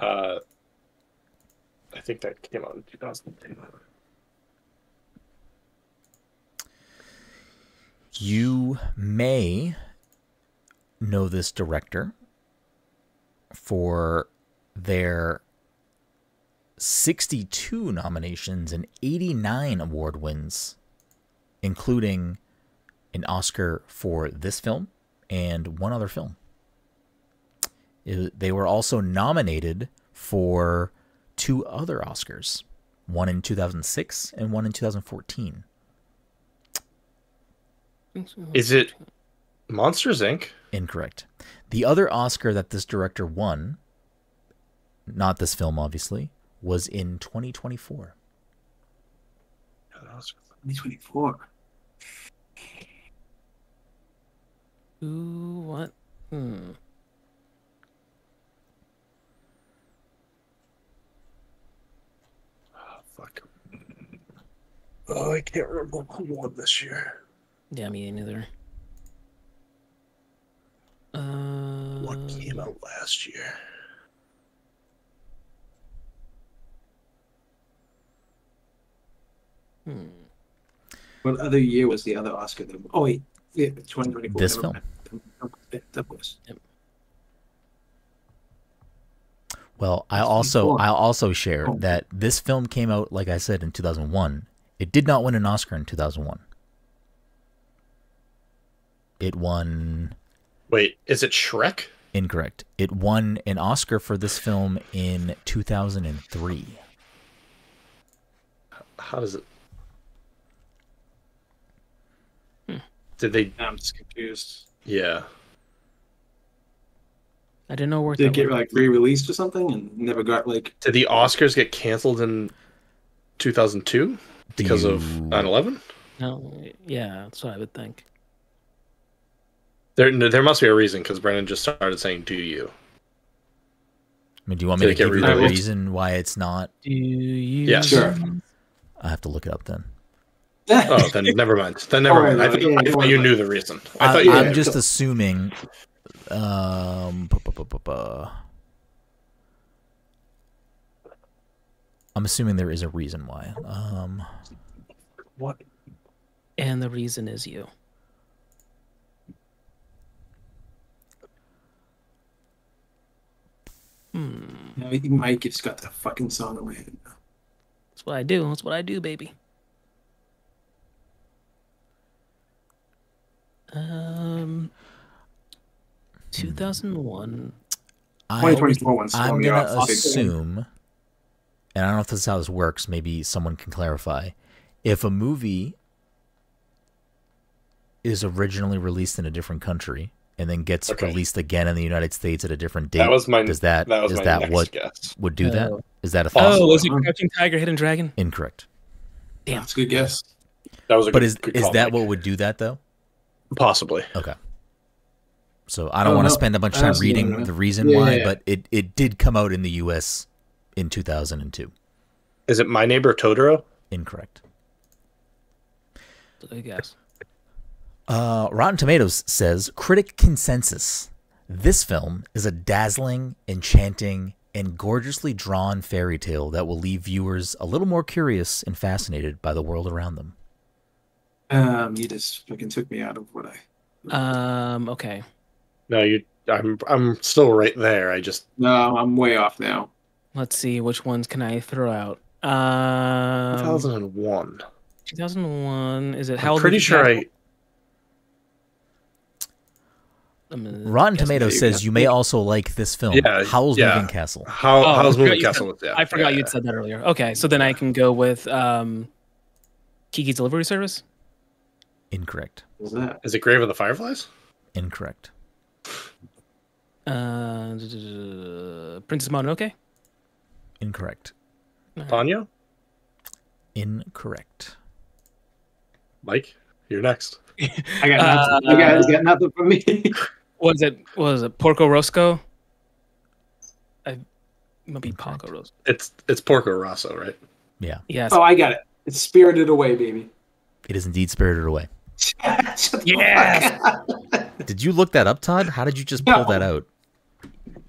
I think that came out in 2010. You may know this director for their 62 nominations and 89 award wins, including an Oscar for this film and one other film. They were also nominated for 2 other Oscars, one in 2006 and one in 2014. Is it Monsters, Inc.? Incorrect. The other Oscar that this director won, not this film obviously, was in 2024. 2024. Ooh, what? Fuck. Oh, I can't remember who won this year. Yeah, me neither. What came out last year? What other year was the other Oscar? Oh wait, yeah, 2024. This film. That was. Yep. Well, I'll also share that this film came out, like I said, in 2001. It did not win an Oscar in 2001. It won... Wait, is it Shrek? Incorrect. It won an Oscar for this film in 2003. How does it... Did they... I'm just confused. Yeah. I didn't know where. Did it get like re-released or something and never got like? Did the Oscars get canceled in 2002 because of 9/11? No, yeah, that's what I would think. There must be a reason because Brenden just started saying "Do you?" I mean, do you want me to give you the reason why it's not? Do you? Yeah, sure. I have to look it up then. Oh, then never mind. Then never mind. I thought you knew the reason. I thought you. I'm just assuming. I'm assuming there is a reason why. What? And the reason is you. Mike just got the fucking song in my head. That's what I do. That's what I do, baby. 2001. 2024 one's I'm going to assume, and I don't know if this is how this works, maybe someone can clarify. If a movie is originally released in a different country and then gets released again in the United States at a different date, is that what guess. would do that? Is that a thought? Oh, was it Crouching Tiger, Hidden Dragon? Incorrect. Damn, that's a good guess. That was a but good is call, that Mike. what would do that though? Possibly. Okay. So I don't want to spend a bunch of time reading the reason why, but it did come out in the U.S. in 2002. Is it My Neighbor Totoro? Incorrect. that's a good guess. Rotten Tomatoes says, critic consensus. This film is a dazzling, enchanting, and gorgeously drawn fairy tale that will leave viewers a little more curious and fascinated by the world around them. You just fucking took me out of what Okay. No, I'm still right there. No, I'm way off now. Let's see, which ones can I throw out? 2001. 2001. Is it I'm Howl's pretty Moving sure Castle? Rotten Tomatoes says you may also like this film, Howl's Moving Castle. Howl's Moving Castle. I forgot you'd said that earlier. Okay, so then I can go with Kiki's Delivery Service. Incorrect. What was that? Is it Grave of the Fireflies? Incorrect. Princess Mononoke. Incorrect. Ponyo? Incorrect. Mike, you're next. I got nothing. You guys got nothing from me. What was it? Porco Rosso? It might be Porco Rosso. It's Porco Rosso, right? Yeah. Yes. Oh, I got it. It's Spirited Away, baby. It is indeed Spirited Away. Yeah. Did you look that up, Todd? How did you just pull that out?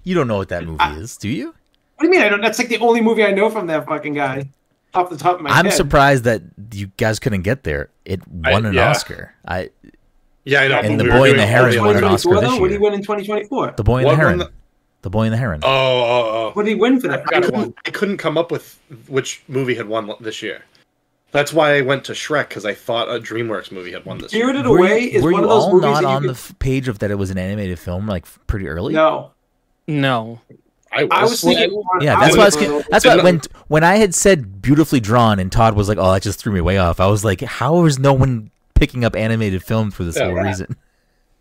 You don't know what that movie is, do you? What do you mean? I don't. That's like the only movie I know from that fucking guy, off the top of my head. I'm surprised that you guys couldn't get there. It won an Oscar. I know. And The Boy and the Heron won an Oscar this year. What did he win in 2024? The Boy and the Heron. The Boy and the Heron. Oh. What did he win for that? I couldn't come up with which movie had won this year. That's why I went to Shrek, because I thought a DreamWorks movie had won this year. Spirited Away is one of those movies. Were you all not on the page of that it was an animated film, like pretty early? No. I was thinking. Yeah, that's why when I had said beautifully drawn, and Todd was like, "Oh, that just threw me way off." I was like, "How is no one picking up animed films for this whole reason?"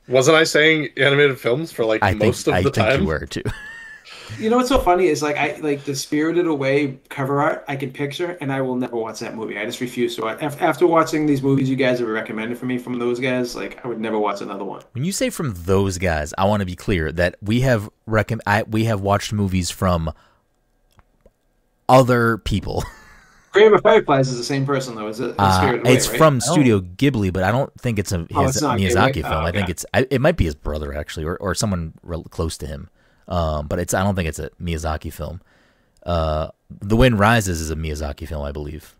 Wasn't I saying animated films for most of the time? I think you were too. You know what's so funny is I like the Spirited Away cover art I can picture, and I will never watch that movie. I just refuse to. After watching these movies you guys have recommended for me from those guys, I would never watch another one. When you say from those guys, I want to be clear that we have watched movies from other people. Grave of Fireflies is the same person though, is it? It's from Studio Ghibli, but I don't think it's a Miyazaki film. I think it might be his brother actually, or someone close to him. But I don't think it's a Miyazaki film. The Wind Rises is a Miyazaki film, I believe.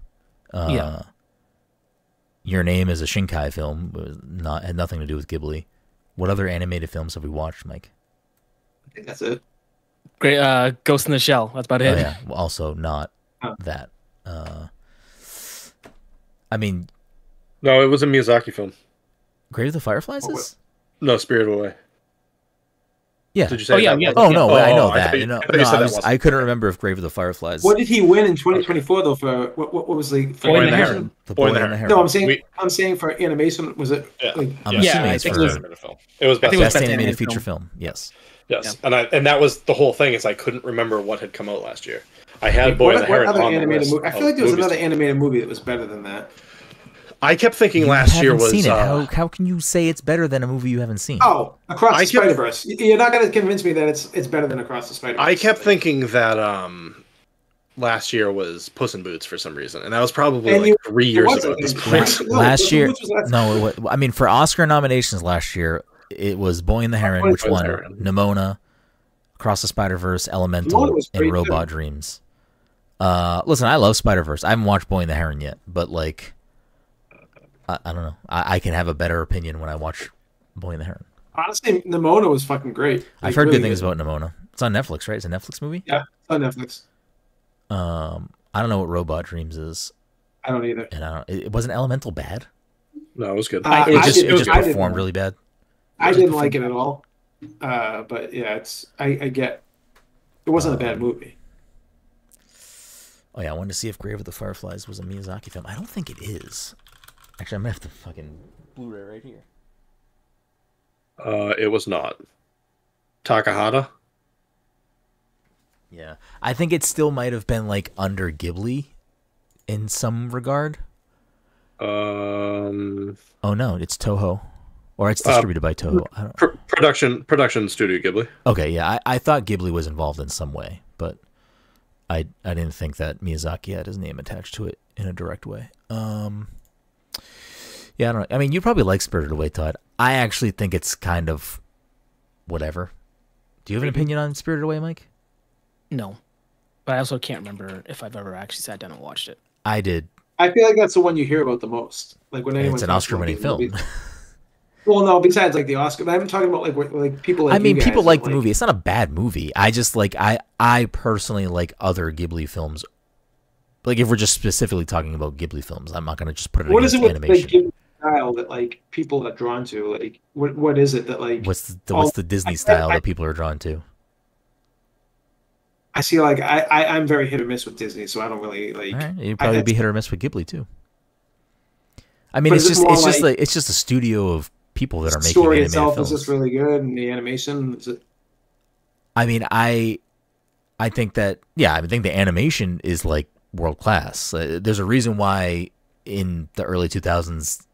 Your Name is a Shinkai film. Had nothing to do with Ghibli. What other animated films have we watched, Mike? I think that's it. Great. Ghost in the Shell. That's about it. Oh, yeah. Well, also not that. I mean, no, it was a Miyazaki film. Grave of the Fireflies is? No, Spirited Away. Yeah. Did you say I know that. I couldn't remember if Grave of the Fireflies. What did he win in 2024 though? For what was the Boy and the Heron? The Boy and the Heron. No, I'm saying for animation. Was it? I'm assuming it's for animated film. It was best animated feature film. Yes. Yes, and that was the whole thing. Is I couldn't remember what had come out last year. I had Boy and the Heron on the list. I feel like there was another animated movie that was better than that. I kept thinking last year was. Seen it. How can you say it's better than a movie you haven't seen? Oh, Across the Spider-Verse. You're not going to convince me that it's better than Across the Spider-Verse. I kept thinking that last year was Puss in Boots for some reason, and that was probably 3 years ago at this point. Last year, no. I mean, for Oscar nominations last year, it was Boy and the Heron, which won Nimona, Across the Spider-Verse, Elemental, and Robot Dreams. Listen, I love Spider-Verse. I haven't watched Boy and the Heron yet, but I don't know. I can have a better opinion when I watch Boy and the Heron. Honestly, Nimona was fucking great. I've heard good things about Nimona. It's on Netflix, right? It's a Netflix movie? Yeah, it's on Netflix. I don't know what Robot Dreams is. I don't either. And it wasn't Elemental bad? No, it was good. It just performed really bad. I didn't like it at all. But yeah, I get it wasn't a bad movie. Oh yeah, I wanted to see if Grave of the Fireflies was a Miyazaki film. I don't think it is. Actually, I'm gonna have the fucking Blu-ray right here. It was not. Takahata? Yeah. I think it still might have been under Ghibli in some regard. Oh no, it's Toho. Or it's distributed by Toho. I don't... Production Studio Ghibli. Okay, yeah. I thought Ghibli was involved in some way, but I didn't think that Miyazaki had his name attached to it in a direct way. Yeah, I don't know. I mean, you probably like Spirited Away, Todd. I actually think it's kind of whatever. Do you have an opinion on Spirited Away, Mike? No, but I also can't remember if I've ever actually sat down and watched it. I did. I feel like that's the one you hear about the most. Like when anyone It's an talks Oscar-winning about film. Well, no, besides like the Oscar, I'm talking about like people. Like I mean, you people guys like that, the movie. It's not a bad movie. I just like I personally like other Ghibli films. Like if we're just specifically talking about Ghibli films, I'm not gonna just put it What is against it with animation. like Ghibli style that like people are drawn to? Like what is it that like? What's the Disney style that people are drawn to? I see. Like I'm very hit or miss with Disney, so I don't really like. All right, you'd probably be hit or miss with Ghibli too. I mean, But it's is just it more it's just like- like it's just a studio of people that are the making story animated itself films. is just really good, and the animation is it. I mean, I think that I think the animation is like world class. There's a reason why in the early 2000s,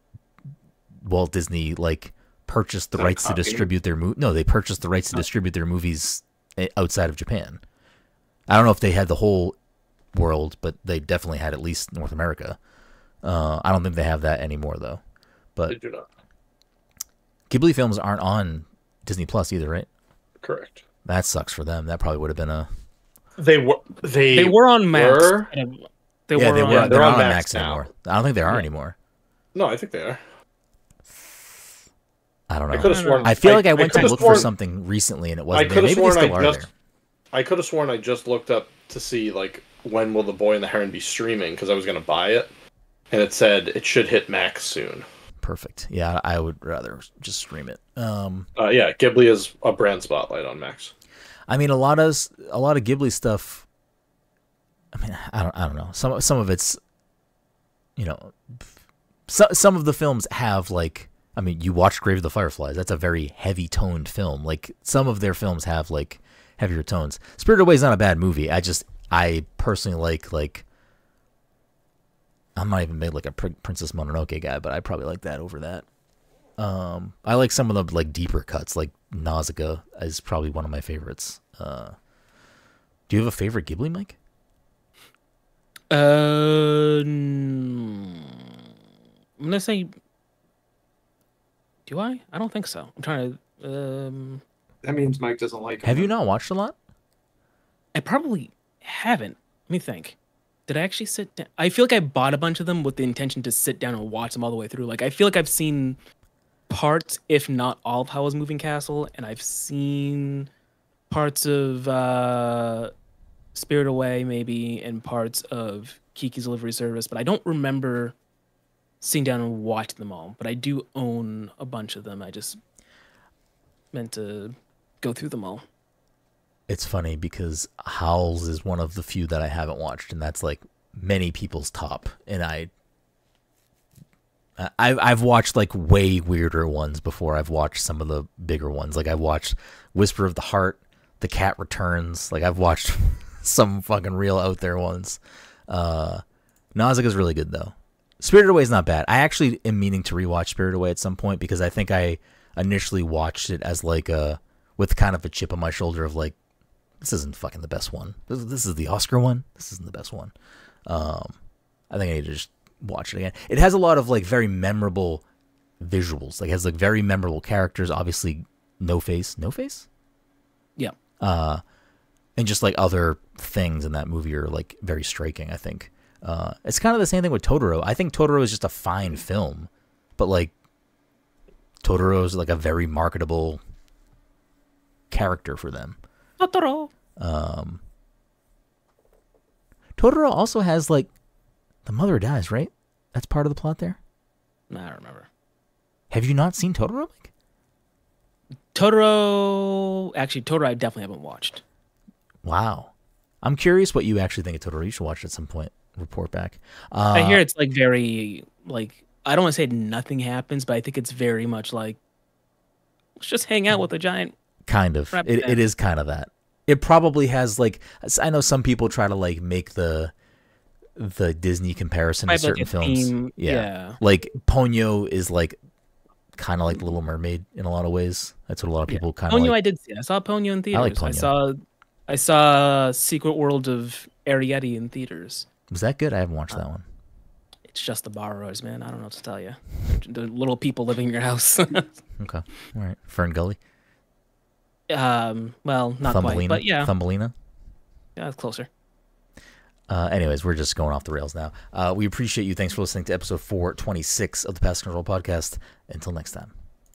Walt Disney like purchased the rights to distribute their they purchased the rights to distribute their movies outside of Japan. I don't know if they had the whole world, but they definitely had at least North America. I don't think they have that anymore though. But They do not. Ghibli films aren't on Disney Plus either, right? Correct. That sucks for them. That probably would have been a. They were on Max. were? They They're they're not on on Max Max now. anymore. I don't think they are anymore. No, I think they are. I don't know. I could have sworn. I feel like I went to could've look for sworn- something recently and it I wasn't there. could have Maybe they sworn still are there. I could have sworn I just looked up to see like when will The Boy and the Heron be streaming because I was going to buy it, and it said it should hit Max soon. Perfect. Yeah, I would rather just stream it. Yeah, Ghibli is a brand spotlight on Max. I mean, a lot of Ghibli stuff. I mean, I don't know. Some of it's, you know, some of the films have like. I mean, you watched Grave of the Fireflies. That's a very heavy toned film. Like some of their films have like heavier tones. Spirited Away is not a bad movie. I personally like. I'm not even made like a Princess Mononoke guy, but I probably like that over that. I like some of the like deeper cuts, like Nausicaa is probably one of my favorites. Do you have a favorite Ghibli, Mike? I'm gonna say. Do I? I don't think so. I'm trying to. That means Mike doesn't like. Have you not watched a lot? I probably haven't. Let me think. Did I actually sit down? I feel like I bought a bunch of them with the intention to sit down and watch them all the way through. Like I feel like I've seen parts, if not all, of Howl's Moving Castle, and I've seen parts of Spirit Away, maybe, and parts of Kiki's Delivery Service, but I don't remember sitting down and watching them all. But I do own a bunch of them. I just meant to go through them all. It's funny because Howl's is one of the few that I haven't watched, and that's like many people's top. And I've watched like way weirder ones before I've watched some of the bigger ones. Like I've watched Whisper of the Heart, The Cat Returns. Like I've watched some fucking real out there ones. Nausicaa's really good though. Spirited Away is not bad. I actually am meaning to rewatch Spirited Away at some point because I think I initially watched it as like with kind of a chip on my shoulder of like, this isn't fucking the best one. This is the Oscar one. This isn't the best one. I think I need to just watch it again. It has a lot of like very memorable visuals. Like it has like very memorable characters. Obviously, No Face. Yeah. And just like other things in that movie are like very striking. I think it's kind of the same thing with Totoro. I think Totoro is just a fine film, but like Totoro is like a very marketable character for them. Totoro. Totoro also has like the mother dies, right? That's part of the plot there. Nah, I don't remember. Have you not seen Totoro, Mike? Totoro. Actually, Totoro I definitely haven't watched. Wow. I'm curious what you actually think of Totoro. You should watch it at some point. Report back. I hear it's like very like I don't want to say nothing happens, but I think it's very much like let's just hang out with a giant. Kind of. It is kind of that. It probably has like I know some people try to like make the Disney comparison to certain films. Theme. Yeah. Like Ponyo is like kind of like Little Mermaid in a lot of ways. That's what a lot of people kind of Ponyo like. I did see. I saw Ponyo in theaters. I like Ponyo. I saw Secret World of Arrietty in theaters. Was that good? I haven't watched that one. It's just the borrowers, man. I don't know what to tell you. The little people living in your house. Okay, all right. Fern Gully. Well, not quite, but yeah. Thumbelina. Yeah, it's closer. Anyways, we're just going off the rails now. We appreciate you. Thanks for listening to episode 426 of the Past Control Podcast. Until next time.